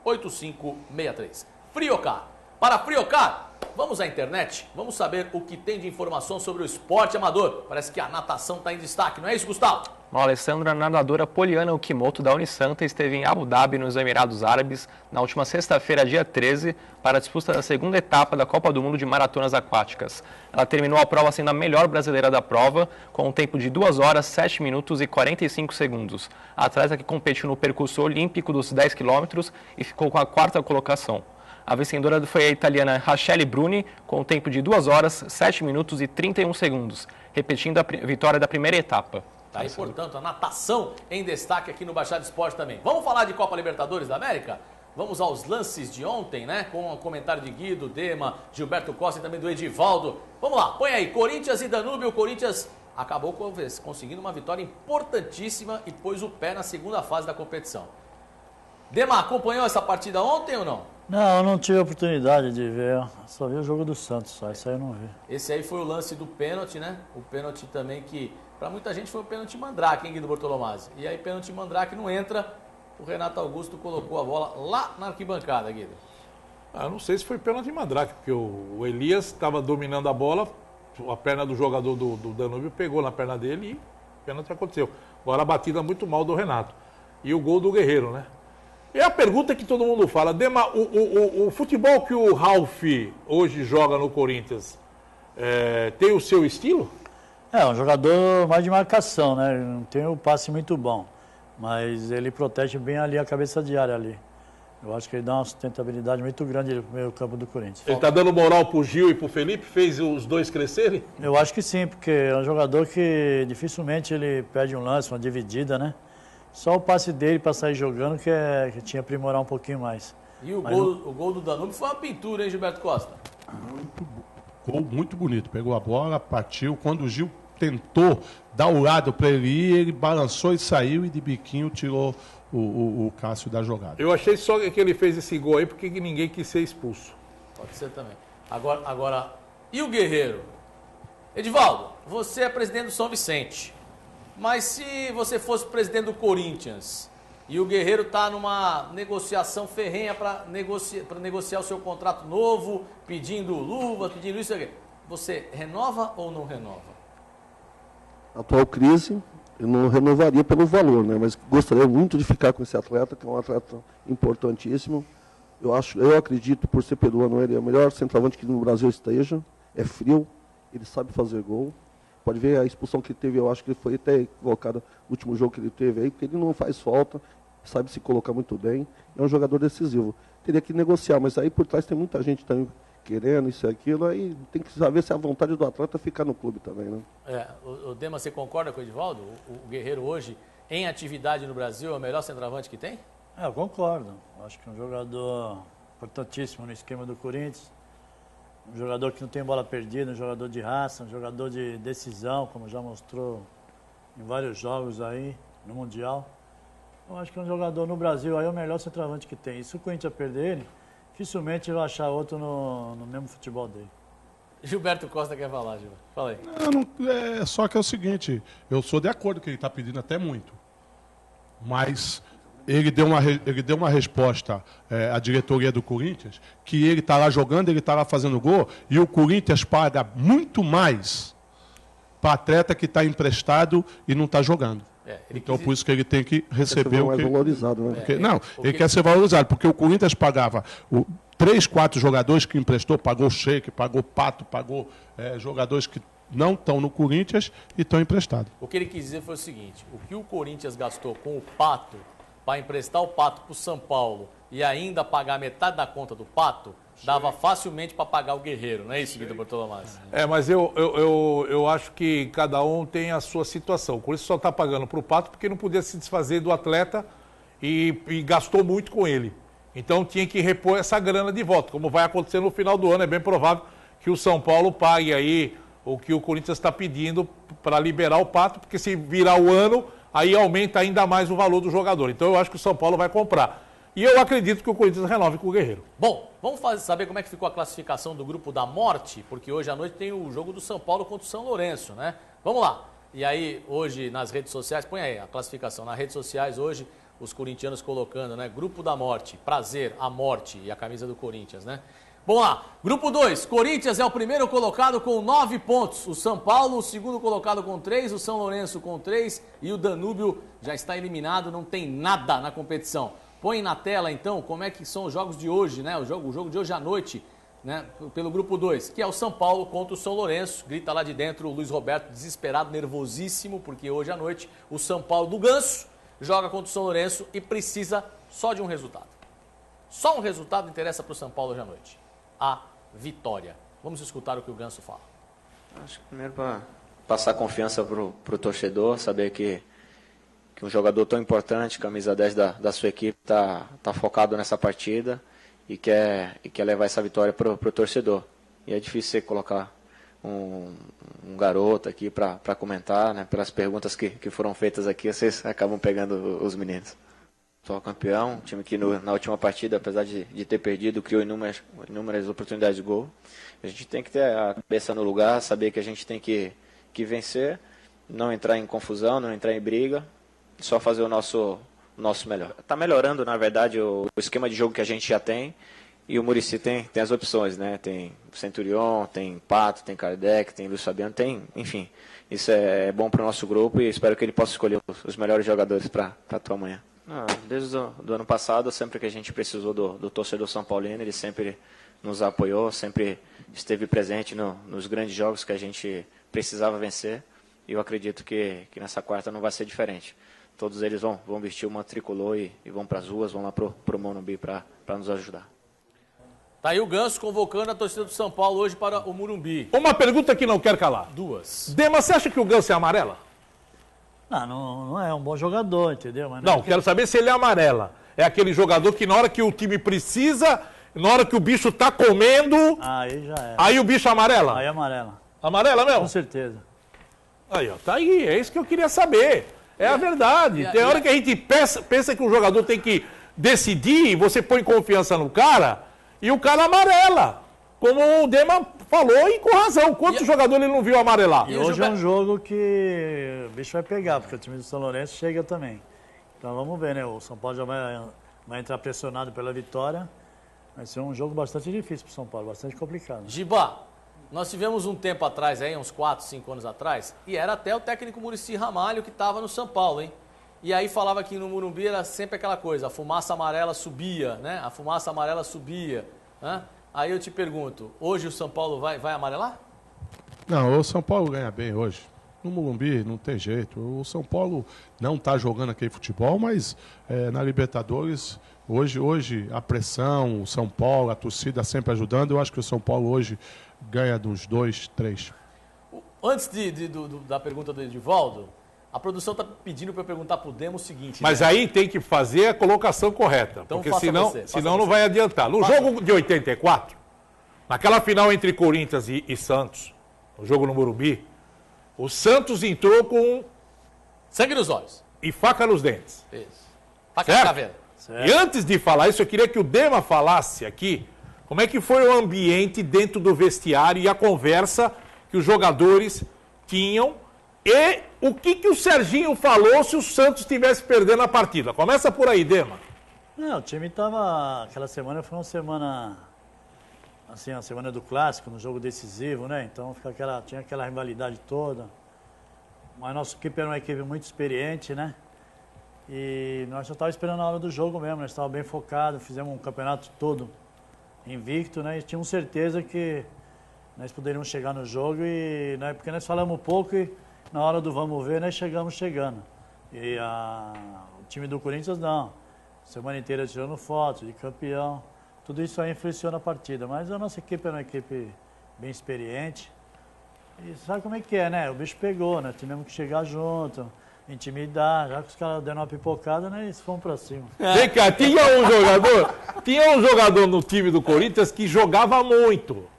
[SPEAKER 1] 3473-8563. Friocar. Para Friocar, vamos à internet, vamos saber o que tem de informação sobre o esporte amador. Parece que a natação está em destaque, não é isso, Gustavo?
[SPEAKER 6] A Alessandra, nadadora Poliana Okimoto da Unisanta, esteve em Abu Dhabi, nos Emirados Árabes, na última sexta-feira, dia 13, para a disputa da segunda etapa da Copa do Mundo de Maratonas Aquáticas. Ela terminou a prova sendo a melhor brasileira da prova, com um tempo de 2 horas, 7 minutos e 45 segundos. A atleta que competiu no percurso olímpico dos 10 quilômetros e ficou com a 4ª colocação. A vencedora foi a italiana Rachele Bruni, com um tempo de 2 horas, 7 minutos e 31 segundos, repetindo a vitória da primeira etapa.
[SPEAKER 1] Tá aí, portanto, a natação em destaque aqui no Baixada Esporte também. Vamos falar de Copa Libertadores da América? Vamos aos lances de ontem, né? Com o comentário de Guido, Dema, Gilberto Costa e também do Edivaldo. Vamos lá, põe aí, Corinthians e Danúbio. O Corinthians acabou conseguindo uma vitória importantíssima e pôs o pé na segunda fase da competição. Dema, acompanhou essa partida ontem ou não?
[SPEAKER 5] Não, eu não tive a oportunidade de ver, só vi o jogo do Santos, só isso aí eu não vi.
[SPEAKER 1] Esse aí foi o lance do pênalti, né? O pênalti também que, pra muita gente, foi o pênalti mandrake, hein, Guido Bortolomazzi? E aí, pênalti mandrake não entra, o Renato Augusto colocou a bola lá na arquibancada, Guido.
[SPEAKER 2] Eu não sei se foi pênalti mandrake, porque o Elias estava dominando a bola, a perna do jogador do Danúbio pegou na perna dele e o pênalti aconteceu. Agora a batida muito mal do Renato. E o gol do Guerreiro, né? É a pergunta que todo mundo fala. Dema, o futebol que o Ralf hoje joga no Corinthians tem o seu estilo?
[SPEAKER 5] É um jogador mais de marcação, né? Ele não tem o passe muito bom, mas ele protege bem ali a cabeça de área ali. Eu acho que ele dá uma sustentabilidade muito grande no meio campo do Corinthians.
[SPEAKER 2] Ele está dando moral pro Gil e pro Felipe? Fez os dois crescerem?
[SPEAKER 5] Eu acho que sim, porque é um jogador que dificilmente ele perde um lance, uma dividida, né? Só o passe dele para sair jogando que tinha que aprimorar um pouquinho mais.
[SPEAKER 1] E o gol do Danúbio foi uma pintura, hein, Gilberto Costa?
[SPEAKER 4] Gol muito bonito. Pegou a bola, partiu. Quando o Gil tentou dar o lado para ele ir, ele balançou e saiu e de biquinho tirou o Cássio da jogada.
[SPEAKER 2] Eu achei só que ele fez esse gol aí porque ninguém quis ser expulso.
[SPEAKER 1] Pode ser também. Agora, e o Guerreiro? Edivaldo, você é presidente do São Vicente. Mas se você fosse presidente do Corinthians e o Guerreiro está numa negociação ferrenha para negociar o seu contrato novo, pedindo luva, pedindo isso aqui, você renova ou não renova?
[SPEAKER 7] A atual crise eu não renovaria pelo valor, né? Mas gostaria muito de ficar com esse atleta, que é um atleta importantíssimo. Eu acredito, por ser peruano, ele é o melhor centroavante que no Brasil esteja. É frio, ele sabe fazer gol. Pode ver a expulsão que ele teve, eu acho que ele foi até equivocado no último jogo que ele teve aí, porque ele não faz falta, sabe se colocar muito bem, é um jogador decisivo. Teria que negociar, mas aí por trás tem muita gente também querendo isso e aquilo, aí tem que saber se a vontade do atleta ficar no clube também, né?
[SPEAKER 1] O Dema, você concorda com o Edivaldo? O Guerreiro hoje, em atividade no Brasil, é o melhor centroavante que tem?
[SPEAKER 5] Eu concordo. Acho que é um jogador importantíssimo no esquema do Corinthians. Um jogador que não tem bola perdida, um jogador de raça, um jogador de decisão, como já mostrou em vários jogos aí no Mundial. Eu acho que é um jogador no Brasil aí é o melhor centroavante que tem. E se o Corinthians perder ele, dificilmente vai achar outro no mesmo futebol dele.
[SPEAKER 1] Gilberto Costa quer falar, Gilberto. Fala aí.
[SPEAKER 4] Só que é o seguinte, eu sou de acordo que ele está pedindo até muito. Mas ele deu uma resposta à diretoria do Corinthians, que ele está lá jogando, ele está lá fazendo gol, e o Corinthians paga muito mais para atleta que está emprestado e não está jogando. Então, por isso que ele tem que receber o que...
[SPEAKER 7] valorizado, né?
[SPEAKER 4] Ele quer ser valorizado, porque o Corinthians pagava 3, 4 jogadores que emprestou, pagou Sheik, pagou Pato, pagou jogadores que não estão no Corinthians e estão emprestados.
[SPEAKER 1] O que ele quis dizer foi o seguinte, o que o Corinthians gastou com o Pato, para emprestar o Pato para o São Paulo e ainda pagar metade da conta do Pato, dava facilmente para pagar o Guerreiro, não é isso, Vitor Bortolomás?
[SPEAKER 2] Mas eu acho que cada um tem a sua situação. O Corinthians só está pagando para o Pato porque não podia se desfazer do atleta e gastou muito com ele. Então tinha que repor essa grana de volta. Como vai acontecer no final do ano, é bem provável que o São Paulo pague aí o que o Corinthians está pedindo para liberar o Pato, porque se virar o ano, aí aumenta ainda mais o valor do jogador. Então eu acho que o São Paulo vai comprar. E eu acredito que o Corinthians renove com o Guerreiro.
[SPEAKER 1] Bom, vamos saber como é que ficou a classificação do grupo da morte, porque hoje à noite tem o jogo do São Paulo contra o São Lourenço, né? Vamos lá. E aí, hoje nas redes sociais, põe aí a classificação. Nas redes sociais, hoje, os corintianos colocando, né? Grupo da morte, prazer, a morte e a camisa do Corinthians, né? Vamos lá. Grupo 2, Corinthians é o primeiro colocado com 9 pontos. O São Paulo, o segundo colocado com 3, o São Lourenço com 3 e o Danúbio já está eliminado, não tem nada na competição. Põe na tela, então, como é que são os jogos de hoje, né? O jogo de hoje à noite, né? Pelo grupo 2, que é o São Paulo contra o São Lourenço. Grita lá de dentro o Luiz Roberto, desesperado, nervosíssimo, porque hoje à noite o São Paulo do Ganso joga contra o São Lourenço e precisa só de um resultado. Só um resultado interessa para o São Paulo hoje à noite. A vitória. Vamos escutar o que o Ganso fala.
[SPEAKER 8] Acho que primeiro para passar confiança pro torcedor, saber que um jogador tão importante, camisa 10 da sua equipe, tá focado nessa partida e quer levar essa vitória pro torcedor. E é difícil você colocar um garoto aqui para comentar, né? Pelas perguntas que foram feitas aqui, vocês acabam pegando os meninos. Sou campeão, time que na última partida, apesar de ter perdido, criou inúmeras oportunidades de gol. A gente tem que ter a cabeça no lugar, saber que a gente tem que vencer, não entrar em confusão, não entrar em briga, só fazer o nosso melhor. Está melhorando, na verdade, o esquema de jogo que a gente já tem, e o Muricy tem as opções, né? Tem Centurion, tem Pato, tem Kardec, tem Luiz Fabiano, enfim. Isso é bom para o nosso grupo e espero que ele possa escolher os melhores jogadores para atuar amanhã. Desde o ano passado, sempre que a gente precisou do torcedor São Paulino, ele sempre nos apoiou, sempre esteve presente nos grandes jogos que a gente precisava vencer. E eu acredito que nessa quarta não vai ser diferente. Todos eles vão vestir uma tricolor e vão para as ruas, vão lá pro Morumbi para nos ajudar.
[SPEAKER 1] Tá aí o Ganso convocando a torcida do São Paulo hoje para o Morumbi.
[SPEAKER 2] Uma pergunta que não quer calar.
[SPEAKER 1] 2.
[SPEAKER 2] Dema, você acha que o Ganso é amarela?
[SPEAKER 5] Não é um bom jogador, entendeu? Mas
[SPEAKER 2] não, quero saber se ele é amarela. É aquele jogador que na hora que o time precisa, na hora que o bicho tá comendo...
[SPEAKER 5] Aí já é.
[SPEAKER 2] Aí o bicho amarela?
[SPEAKER 5] Aí é amarela.
[SPEAKER 2] Amarela mesmo?
[SPEAKER 5] Com certeza.
[SPEAKER 2] Aí, ó, tá aí, é isso que eu queria saber. É a verdade. Tem hora que a gente pensa que o jogador tem que decidir, você põe confiança no cara, e o cara amarela. Como o Dema falou, e com razão. Quantos jogadores ele não viu amarelar?
[SPEAKER 5] E hoje é um jogo que o bicho vai pegar, porque o time do São Lourenço chega também. Então vamos ver, né? O São Paulo já vai entrar pressionado pela vitória. Vai ser um jogo bastante difícil para o São Paulo, bastante complicado.
[SPEAKER 1] Giba, Nós tivemos um tempo atrás, aí, uns 4, 5 anos atrás, e era até o técnico Muricy Ramalho que estava no São Paulo, hein? E aí falava que no Morumbi era sempre aquela coisa, a fumaça amarela subia, né? A fumaça amarela subia, né? Aí eu te pergunto, hoje o São Paulo vai amarelar?
[SPEAKER 4] Não, o São Paulo ganha bem hoje. No Morumbi não tem jeito. O São Paulo não está jogando aquele futebol, mas na Libertadores, hoje a pressão, o São Paulo, a torcida sempre ajudando. Eu acho que o São Paulo hoje ganha dos 2, 3.
[SPEAKER 1] Antes da pergunta do Edivaldo, a produção está pedindo para eu perguntar para o Demo o seguinte.
[SPEAKER 2] Mas
[SPEAKER 1] né?
[SPEAKER 2] aí tem que fazer a colocação correta,
[SPEAKER 1] Então,
[SPEAKER 2] porque
[SPEAKER 1] faça
[SPEAKER 2] senão não vai adiantar. No jogo de 84, naquela final entre Corinthians e Santos, no jogo no Morumbi, o Santos entrou com
[SPEAKER 1] sangue nos olhos
[SPEAKER 2] e faca nos dentes.
[SPEAKER 1] Isso. Faca na caveira.
[SPEAKER 2] E antes de falar isso, eu queria que o Dema falasse aqui como é que foi o ambiente dentro do vestiário e a conversa que os jogadores tinham e o que o Serginho falou se o Santos estivesse perdendo a partida. Começa por aí, Dema.
[SPEAKER 5] Não, o time estava... Aquela semana foi uma semana... Assim, a semana do Clássico, no jogo decisivo, né? Então tinha aquela rivalidade toda. Mas nossa equipe era uma equipe muito experiente, né? E nós só estávamos esperando a hora do jogo mesmo, nós estávamos bem focados, fizemos um campeonato todo invicto, né? E tínhamos certeza que nós poderíamos chegar no jogo, porque nós falamos pouco e na hora do vamos ver nós chegando. E o time do Corinthians não, semana inteira tirando fotos de campeão, tudo isso aí influenciou na partida. Mas a nossa equipe é uma equipe bem experiente e sabe como é que é, né? O bicho pegou, né? Tivemos que chegar junto, intimidar, já que os caras deram uma pipocada, né? Eles foram pra cima.
[SPEAKER 2] Vem cá, tinha um jogador no time do Corinthians que jogava muito.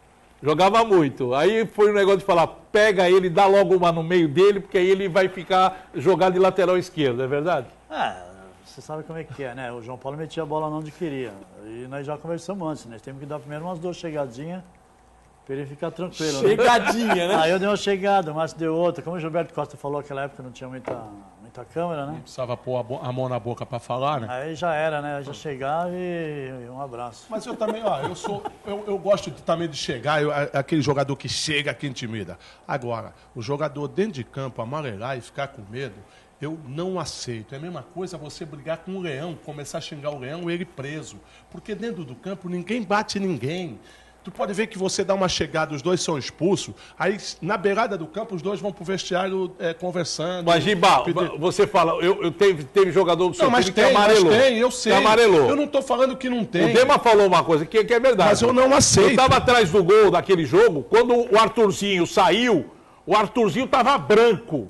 [SPEAKER 2] Aí foi um negócio de falar, pega ele, dá logo uma no meio dele, porque aí ele vai ficar jogado de lateral esquerdo, é verdade?
[SPEAKER 5] Você sabe como é que é, né? O João Paulo metia a bola onde queria. E nós já conversamos antes, nós temos que dar primeiro umas 2 chegadinhas para ele ficar tranquilo.
[SPEAKER 1] Chegadinha, né?
[SPEAKER 5] Aí eu dei uma chegada, o Márcio deu outra. Como o Gilberto Costa falou, naquela época não tinha muita câmera, né?
[SPEAKER 4] Não precisava pôr a mão na boca para falar, né?
[SPEAKER 5] Aí já era, né? Eu já chegava e um abraço.
[SPEAKER 4] Mas eu também, eu gosto também de chegar, aquele jogador que chega, que intimida. Agora, o jogador dentro de campo amarelar e ficar com medo, eu não aceito. É a mesma coisa você brigar com um leão, começar a xingar o leão e ele preso. Porque dentro do campo ninguém bate ninguém. Tu pode ver que você dá uma chegada, os dois são expulsos, aí na beirada do campo os dois vão pro vestiário conversando.
[SPEAKER 2] Mas, Giba, você fala, teve jogador do seu time que amarelou.
[SPEAKER 4] Mas tem, eu sei.
[SPEAKER 2] Amarelou.
[SPEAKER 4] Eu não estou falando que não tem.
[SPEAKER 2] O Dema falou uma coisa que é verdade.
[SPEAKER 4] Mas eu não aceito.
[SPEAKER 2] Eu estava atrás do gol daquele jogo, quando o Arthurzinho saiu, o Arthurzinho estava branco.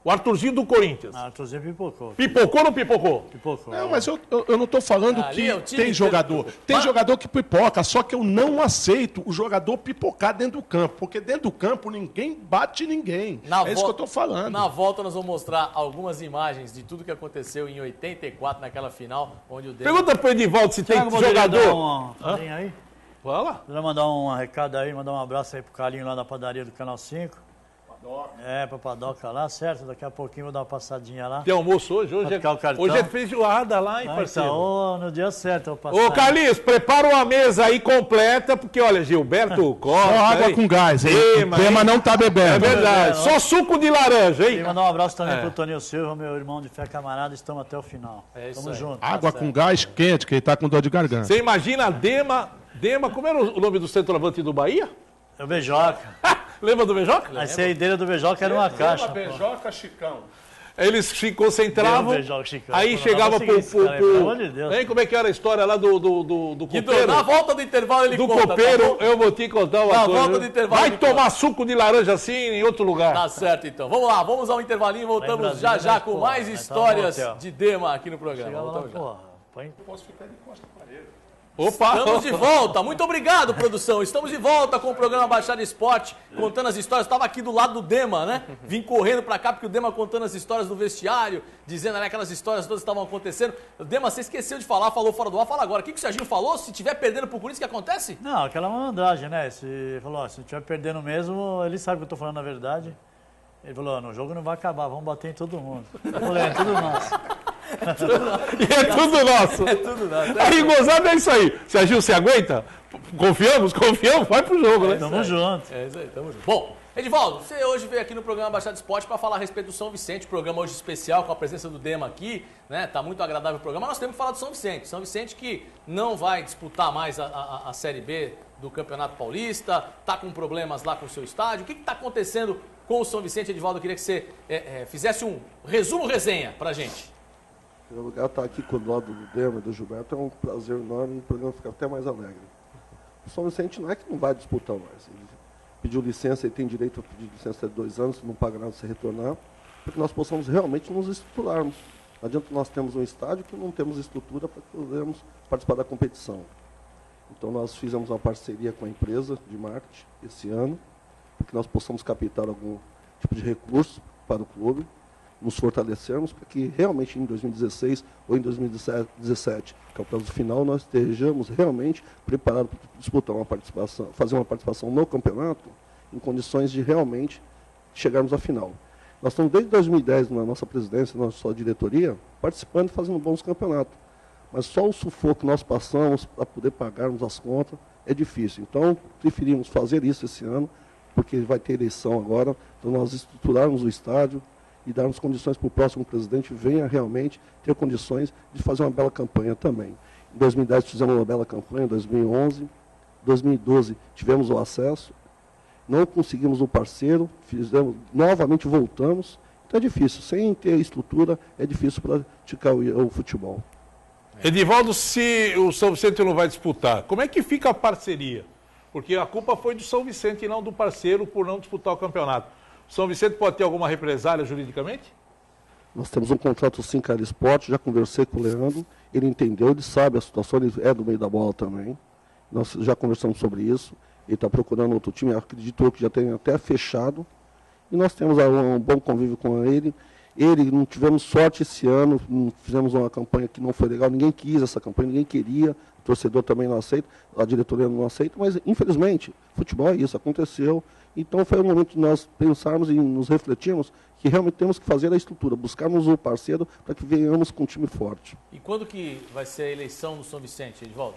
[SPEAKER 2] O Arthurzinho do Corinthians.
[SPEAKER 5] O Arthurzinho pipocou.
[SPEAKER 2] Pipocou ou não pipocou?
[SPEAKER 5] Pipocou.
[SPEAKER 4] Não, mas eu não estou falando que tem jogador. Tem jogador que pipoca, só que eu não aceito o jogador pipocar dentro do campo. Porque dentro do campo ninguém bate ninguém. É isso que eu estou falando.
[SPEAKER 1] Na volta nós vamos mostrar algumas imagens de tudo que aconteceu em 84, naquela final, onde o Dema...
[SPEAKER 2] Pergunta pro Edivaldo se tem jogador.
[SPEAKER 5] Tem aí?
[SPEAKER 2] Vai lá.
[SPEAKER 5] Vou mandar um recado aí, mandar um abraço aí pro Carlinho lá da padaria do Canal 5. Pra Padoca lá, certo? Daqui a pouquinho vou dar uma passadinha lá.
[SPEAKER 2] Tem almoço hoje? Hoje é feijoada lá, hein, parceiro?
[SPEAKER 5] Então, no dia certo eu vou passar.
[SPEAKER 2] Ô, Carlinhos, prepara uma mesa aí completa, porque, olha, Gilberto Costa...
[SPEAKER 4] Só água com gás, hein? O Dema não tá bebendo.
[SPEAKER 2] É verdade, só suco de laranja, hein?
[SPEAKER 5] E mandar um abraço também pro Toninho Silva, meu irmão de fé camarada, estamos até o final. Tamo junto.
[SPEAKER 4] Água com gás quente, que ele tá com dor de garganta.
[SPEAKER 2] Você imagina a Dema, como era o nome do centroavante do Bahia?
[SPEAKER 5] É o Beijoca.
[SPEAKER 2] Lembra do Beijoca?
[SPEAKER 5] A saideira do Beijoca era uma caixa.
[SPEAKER 4] Beijoca, Chicão.
[SPEAKER 2] Eles se concentravam,
[SPEAKER 5] Chicão.
[SPEAKER 2] aí chegava pro...
[SPEAKER 5] Pelo amor de Deus.
[SPEAKER 2] Hein, como é que era a história lá do copeiro?
[SPEAKER 1] Na volta do intervalo ele conta.
[SPEAKER 2] Do copeiro, eu vou te contar uma coisa.
[SPEAKER 1] Na volta do intervalo
[SPEAKER 2] vai tomar suco de laranja assim em outro lugar.
[SPEAKER 1] Tá certo, então. Vamos lá, vamos ao intervalinho, voltamos já com mais histórias de Dema aqui no programa. Voltamos já.
[SPEAKER 4] Posso ficar de costas para ele.
[SPEAKER 2] Opa!
[SPEAKER 1] Estamos de volta. Muito obrigado, produção. Estamos de volta com o programa Baixada Esporte, contando as histórias. Estava aqui do lado do Dema, né? Vim correndo pra cá porque o Dema contando as histórias do vestiário, dizendo ali aquelas histórias todas que estavam acontecendo. O Dema, você esqueceu de falar, falou fora do ar, fala agora. O que o Serginho falou? Se tiver perdendo pro Corinthians, o que acontece?
[SPEAKER 5] Não, aquela malandragem, né? Se tiver perdendo mesmo, ele sabe que eu tô falando a verdade. Ele falou, no jogo não vai acabar, vamos bater em todo mundo. Eu falei, é tudo nosso.
[SPEAKER 2] E é tudo nosso.
[SPEAKER 1] É tudo nosso.
[SPEAKER 2] Aí, gozado é isso aí. Serginho, você aguenta? Confiamos, vai pro jogo, né?
[SPEAKER 5] Tamo junto.
[SPEAKER 1] É isso aí, tamo junto. Bom, Edivaldo, você hoje veio aqui no programa Baixada Esporte para falar a respeito do São Vicente, programa hoje especial com a presença do Dema aqui, né? Tá muito agradável o programa. Nós temos que falar do São Vicente. São Vicente que não vai disputar mais a Série B do Campeonato Paulista, tá com problemas lá com o seu estádio. O que tá acontecendo com o São Vicente, Edivaldo? Eu queria que você fizesse um resenha pra gente.
[SPEAKER 7] Em primeiro lugar, estar aqui com o lado do Dema e do Gilberto é um prazer enorme e o programa fica até mais alegre. O São Vicente não é que não vai disputar mais. Ele pediu licença e tem direito a pedir licença de 2 anos, não paga nada se retornar, para que nós possamos realmente nos estruturarmos. Não adianta nós termos um estádio que não temos estrutura para que podermos participar da competição. Então nós fizemos uma parceria com a empresa de marketing esse ano, para que nós possamos captar algum tipo de recurso para o clube, nos fortalecermos, para que realmente em 2016 ou em 2017, que é o prazo final, nós estejamos realmente preparados para disputar uma participação, fazer uma participação no campeonato, em condições de realmente chegarmos à final. Nós estamos desde 2010, na nossa presidência, na nossa diretoria, participando e fazendo bons campeonatos. Mas só o sufoco que nós passamos para poder pagarmos as contas é difícil. Então, preferimos fazer isso esse ano, porque vai ter eleição agora, então nós estruturarmos o estádio e darmos condições para o próximo presidente venha realmente ter condições de fazer uma bela campanha também. Em 2010 fizemos uma bela campanha, em 2011, 2012 tivemos o acesso, não conseguimos o parceiro, novamente voltamos, então é difícil, sem ter estrutura é difícil praticar o futebol.
[SPEAKER 2] Edivaldo, se o São Vicente não vai disputar, como é que fica a parceria? Porque a culpa foi do São Vicente e não do parceiro por não disputar o campeonato. O São Vicente pode ter alguma represália juridicamente?
[SPEAKER 7] Nós temos um contrato sim, Cara Esporte, já conversei com o Leandro, ele entendeu, ele sabe a situação, ele é do meio da bola também. Nós já conversamos sobre isso, ele está procurando outro time, acredito que já tem até fechado. E nós temos um bom convívio com ele. Não tivemos sorte esse ano, fizemos uma campanha que não foi legal, ninguém quis essa campanha, ninguém queria, o torcedor também não aceita, a diretoria não aceita, mas infelizmente, futebol é isso, aconteceu. Então foi o momento de nós pensarmos e nos refletirmos que realmente temos que fazer a estrutura, buscarmos um parceiro para que venhamos com um time forte.
[SPEAKER 1] E quando que vai ser a eleição do São Vicente, Edivaldo?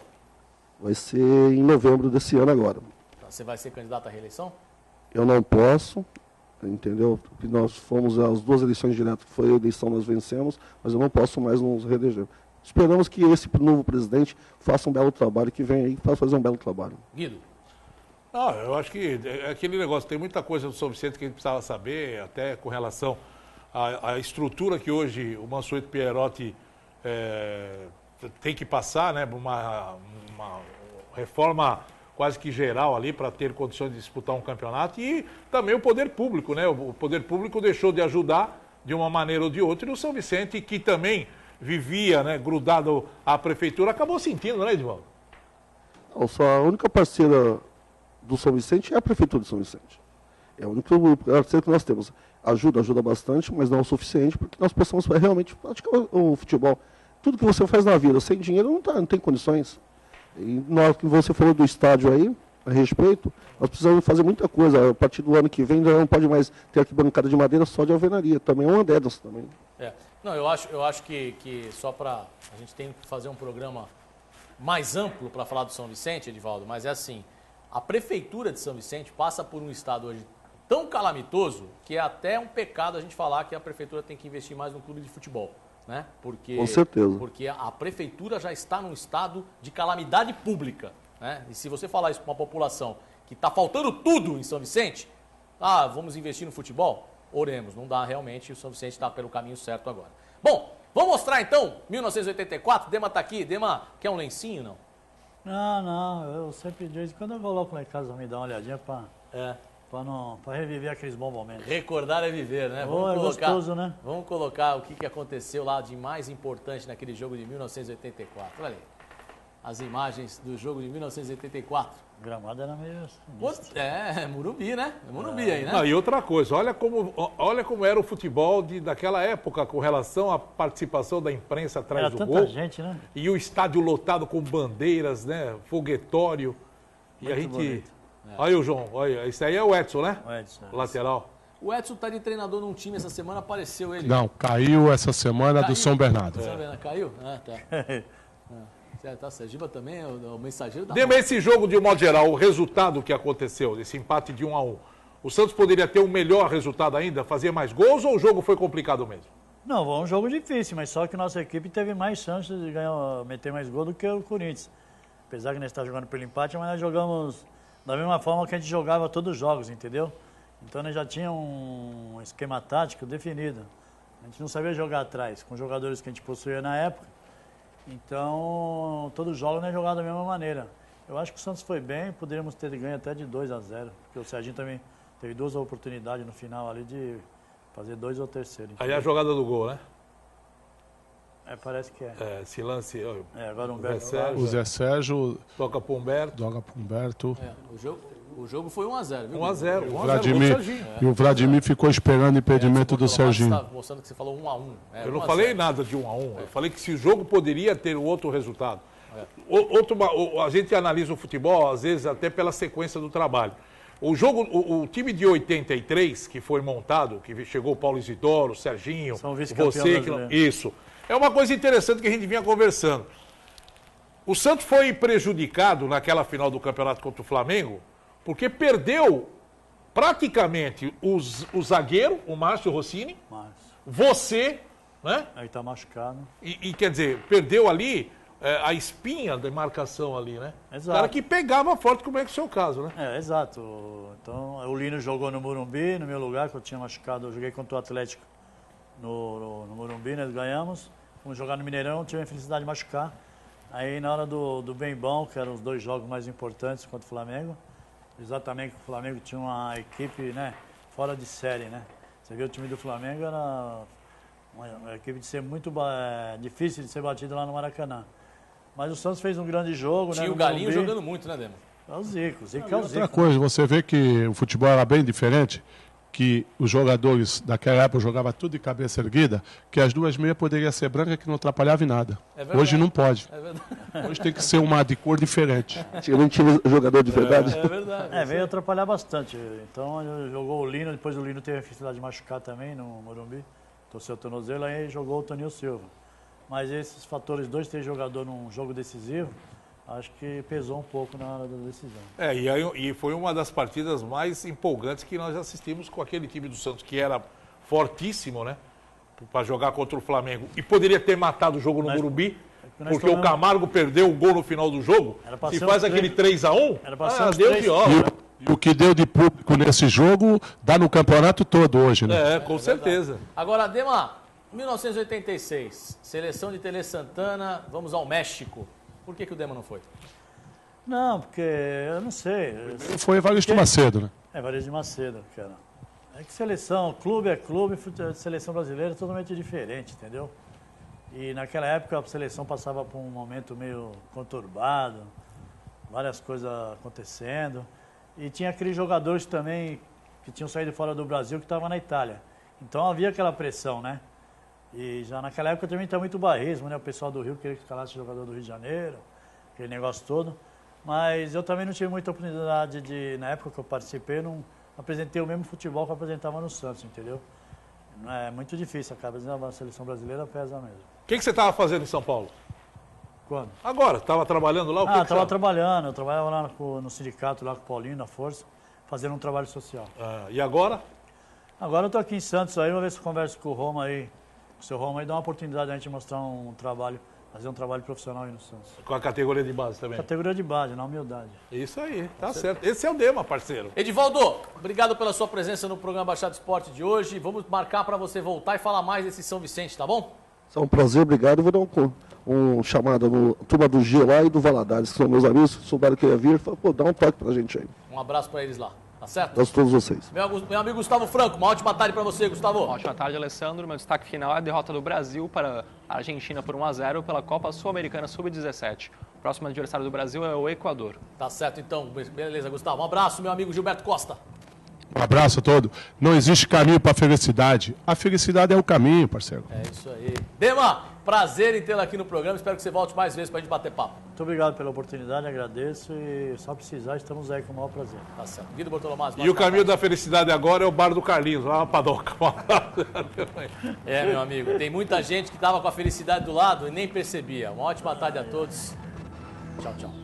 [SPEAKER 7] Vai ser em novembro desse ano agora.
[SPEAKER 1] Você vai ser candidato à reeleição?
[SPEAKER 7] Eu não posso, entendeu? Porque nós fomos às 2 eleições diretas, que foi a eleição nós vencemos, mas eu não posso mais nos reeleger. Esperamos que esse novo presidente faça um belo trabalho, que venha aí para fazer um belo trabalho.
[SPEAKER 1] Guido?
[SPEAKER 2] Não, eu acho que é aquele negócio, tem muita coisa do São Vicente que a gente precisava saber, até com relação à estrutura que hoje o Mansueto Pierotti tem que passar, né? Uma reforma quase que geral ali para ter condições de disputar um campeonato e também o poder público, né? O poder público deixou de ajudar de uma maneira ou de outra e o São Vicente, que também vivia, né, grudado à prefeitura, acabou sentindo, né, Edivaldo?
[SPEAKER 7] Não, só a única parceira do São Vicente é a Prefeitura de São Vicente. É o único parceiro que nós temos. Ajuda bastante, mas não é o suficiente para que nós possamos realmente praticar o futebol. Tudo que você faz na vida sem dinheiro não tem condições. E nós, que você falou do estádio aí, a respeito, nós precisamos fazer muita coisa. A partir do ano que vem não pode mais ter aqui bancada de madeira só de alvenaria. Também é uma delas também.
[SPEAKER 1] Não, eu acho que só para... A gente tem que fazer um programa mais amplo para falar do São Vicente, Edivaldo, mas é assim... A Prefeitura de São Vicente passa por um estado hoje tão calamitoso que é até um pecado a gente falar que a Prefeitura tem que investir mais no clube de futebol, né? Porque,
[SPEAKER 7] com certeza.
[SPEAKER 1] Porque a Prefeitura já está num estado de calamidade pública, né? E se você falar isso para uma população que está faltando tudo em São Vicente, vamos investir no futebol? Oremos, não dá realmente, o São Vicente está pelo caminho certo agora. Bom, vamos mostrar então, 1984, Dema está aqui, Dema quer um lencinho, não?
[SPEAKER 5] Não, eu sempre, de vez em quando eu coloco lá em casa, me dar uma olhadinha para reviver aqueles bons momentos.
[SPEAKER 1] Recordar é viver, né?
[SPEAKER 5] É gostoso, né?
[SPEAKER 1] Vamos colocar o que aconteceu lá de mais importante naquele jogo de 1984. Olha aí, as imagens do jogo de 1984.
[SPEAKER 5] O gramado era meio...
[SPEAKER 1] Morumbi, né? Morumbi aí, né?
[SPEAKER 2] E outra coisa, olha como era o futebol daquela época com relação à participação da imprensa atrás do gol.
[SPEAKER 5] Era tanta gente, né?
[SPEAKER 2] E o estádio lotado com bandeiras, né? Foguetório. E muito a gente... Bonito. Olha o João, olha, esse aí é o Edson, né?
[SPEAKER 5] O Edson.
[SPEAKER 2] O lateral.
[SPEAKER 1] O Edson tá de treinador num time essa semana, apareceu ele.
[SPEAKER 4] Não, caiu essa semana do São Bernardo.
[SPEAKER 1] São Bernardo caiu? Tá. Tá, Sergipe também, o Mensageiro da
[SPEAKER 2] Dema, esse jogo, de um modo geral, o resultado que aconteceu, esse empate de 1-1, o Santos poderia ter um melhor resultado ainda, fazer mais gols, ou o jogo foi complicado mesmo?
[SPEAKER 5] Não, foi um jogo difícil, mas só que nossa equipe teve mais chances de meter mais gol do que o Corinthians. Apesar que nós estamos jogando pelo empate, mas nós jogamos da mesma forma que a gente jogava todos os jogos, entendeu? Então nós já tínhamos um esquema tático definido. A gente não sabia jogar atrás, com os jogadores que a gente possuía na época. Então, todos os jogos nós jogávamos da mesma maneira. Eu acho que o Santos foi bem, poderíamos ter ganho até de 2-0, porque o Serginho também teve 2 oportunidades no final ali de fazer 2 ou terceiro.
[SPEAKER 2] Aí a jogada do gol, né?
[SPEAKER 5] Parece que é.
[SPEAKER 2] Esse lance...
[SPEAKER 5] Agora o Humberto.
[SPEAKER 4] O Zé Sérgio
[SPEAKER 2] Toca pro Humberto.
[SPEAKER 4] joga pro Humberto.
[SPEAKER 1] O jogo foi 1-0, viu?
[SPEAKER 2] 1-0.
[SPEAKER 4] E o Vladimir ficou esperando o impedimento do Serginho.
[SPEAKER 1] Você tá mostrando que você falou 1-1.
[SPEAKER 2] Eu não falei nada de 1-1. Eu falei que se o jogo poderia ter outro resultado. A gente analisa o futebol, às vezes, até pela sequência do trabalho. O jogo, o time de 83, que foi montado, que chegou o Paulo Isidoro, o Serginho, você... Isso. É uma coisa interessante que a gente vinha conversando. O Santos foi prejudicado naquela final do campeonato contra o Flamengo, porque perdeu praticamente o zagueiro, o Márcio Rossini, você, né?
[SPEAKER 5] Aí tá machucado.
[SPEAKER 2] E quer dizer, perdeu ali a espinha da marcação ali, né?
[SPEAKER 5] Exato.
[SPEAKER 2] O cara que pegava forte, como é que é o seu caso, né?
[SPEAKER 5] Exato. Então, o Lino jogou no Morumbi, no meu lugar, que eu tinha machucado, eu joguei contra o Atlético no Morumbi, nós ganhamos. Fomos jogar no Mineirão, tive a infelicidade de machucar. Aí, na hora do bem bom, que eram os 2 jogos mais importantes contra o Flamengo, exatamente, o Flamengo tinha uma equipe, né, fora de série, né? Você viu, o time do Flamengo era uma equipe de ser muito difícil de ser batida lá no Maracanã. Mas o Santos fez um grande jogo,
[SPEAKER 1] Tinha
[SPEAKER 5] né?
[SPEAKER 1] o Galinho jogando muito, né, Demo?
[SPEAKER 5] É o Zico é o Zico.
[SPEAKER 4] Outra coisa, você vê que o futebol era bem diferente, que os jogadores daquela época jogavam tudo de cabeça erguida, que as 2 meias poderiam ser brancas que não atrapalhava em nada. Hoje não pode. Hoje tem que ser uma de cor diferente.
[SPEAKER 7] Antigamente tinha jogador de verdade.
[SPEAKER 1] É verdade.
[SPEAKER 5] Veio atrapalhar bastante. Então jogou o Lino, depois o Lino teve a dificuldade de machucar também no Morumbi. Torceu o tornozelo, aí jogou o Toninho Silva. Mas esses fatores, 2, 3 jogadores num jogo decisivo, acho que pesou um pouco na hora da decisão.
[SPEAKER 2] E foi uma das partidas mais empolgantes que nós assistimos com aquele time do Santos, que era fortíssimo, né? Para jogar contra o Flamengo. E poderia ter matado o jogo no Morumbi, porque o Camargo perdeu o gol no final do jogo. Se faz aquele 3-1, Deus de obra.
[SPEAKER 4] E o que deu de público nesse jogo dá no campeonato todo hoje, né?
[SPEAKER 2] Com certeza.
[SPEAKER 1] Agora, Dema, 1986, seleção de Tele Santana, vamos ao México. Por que o Dema não foi?
[SPEAKER 5] Não, porque eu não sei.
[SPEAKER 4] Foi Evaristo Macedo, né?
[SPEAKER 5] Evaristo Macedo, cara. É que seleção, clube é clube, seleção brasileira é totalmente diferente, entendeu? E naquela época a seleção passava por um momento meio conturbado, várias coisas acontecendo. E tinha aqueles jogadores também que tinham saído fora do Brasil que estavam na Itália. Então havia aquela pressão, né? E já naquela época também tinha muito barrismo, né? O pessoal do Rio queria que escalasse jogador do Rio de Janeiro, aquele negócio todo. Mas eu também não tive muita oportunidade de, na época que eu participei, não apresentei o mesmo futebol que eu apresentava no Santos, entendeu? É muito difícil, a seleção brasileira pesa mesmo.
[SPEAKER 2] O que você estava fazendo em São Paulo?
[SPEAKER 5] Quando?
[SPEAKER 2] Agora, estava trabalhando lá?
[SPEAKER 5] Estava trabalhando, eu trabalhava lá no sindicato, lá com o Paulinho, na Força, fazendo um trabalho social.
[SPEAKER 2] E agora?
[SPEAKER 5] Agora eu estou aqui em Santos, aí vou ver se eu converso com o Roma aí, o seu Roma aí, dá uma oportunidade de a gente mostrar um trabalho, fazer um trabalho profissional aí no Santos.
[SPEAKER 2] Com a categoria de base também?
[SPEAKER 5] Categoria de base, na humildade.
[SPEAKER 2] Isso aí, tá certo. Esse é o Dema, parceiro.
[SPEAKER 1] Edivaldo, obrigado pela sua presença no programa Baixada Esporte de hoje. Vamos marcar para você voltar e falar mais desse São Vicente, tá bom?
[SPEAKER 7] É um prazer, obrigado. Eu vou dar um chamado no turma do G lá e do Valadares, que são meus amigos, souberam que eu ia vir, falou, dá um toque pra gente aí.
[SPEAKER 1] Um abraço para eles lá, tá certo?
[SPEAKER 7] Abraço a todos vocês.
[SPEAKER 1] Meu amigo Gustavo Franco, uma ótima tarde para você, Gustavo.
[SPEAKER 6] Ótima tarde, Alessandro. Meu destaque final é a derrota do Brasil para a Argentina por 1-0 pela Copa Sul-Americana Sub-17. O próximo adversário do Brasil é o Equador.
[SPEAKER 1] Tá certo, então. Beleza, Gustavo. Um abraço, meu amigo Gilberto Costa.
[SPEAKER 4] Um abraço a todos. Não existe caminho para a felicidade. A felicidade é o caminho, parceiro.
[SPEAKER 1] É isso aí. Dema, prazer em tê-lo aqui no programa. Espero que você volte mais vezes para a gente bater papo.
[SPEAKER 5] Muito obrigado pela oportunidade, agradeço e só precisar, estamos aí com o maior prazer.
[SPEAKER 1] Tá certo. Guido Bortolomaz.
[SPEAKER 2] E o caminho da felicidade agora é o bar do Carlinhos, lá na Padoca.
[SPEAKER 1] Meu amigo. Tem muita gente que estava com a felicidade do lado e nem percebia. Uma ótima tarde a todos. Tchau, tchau.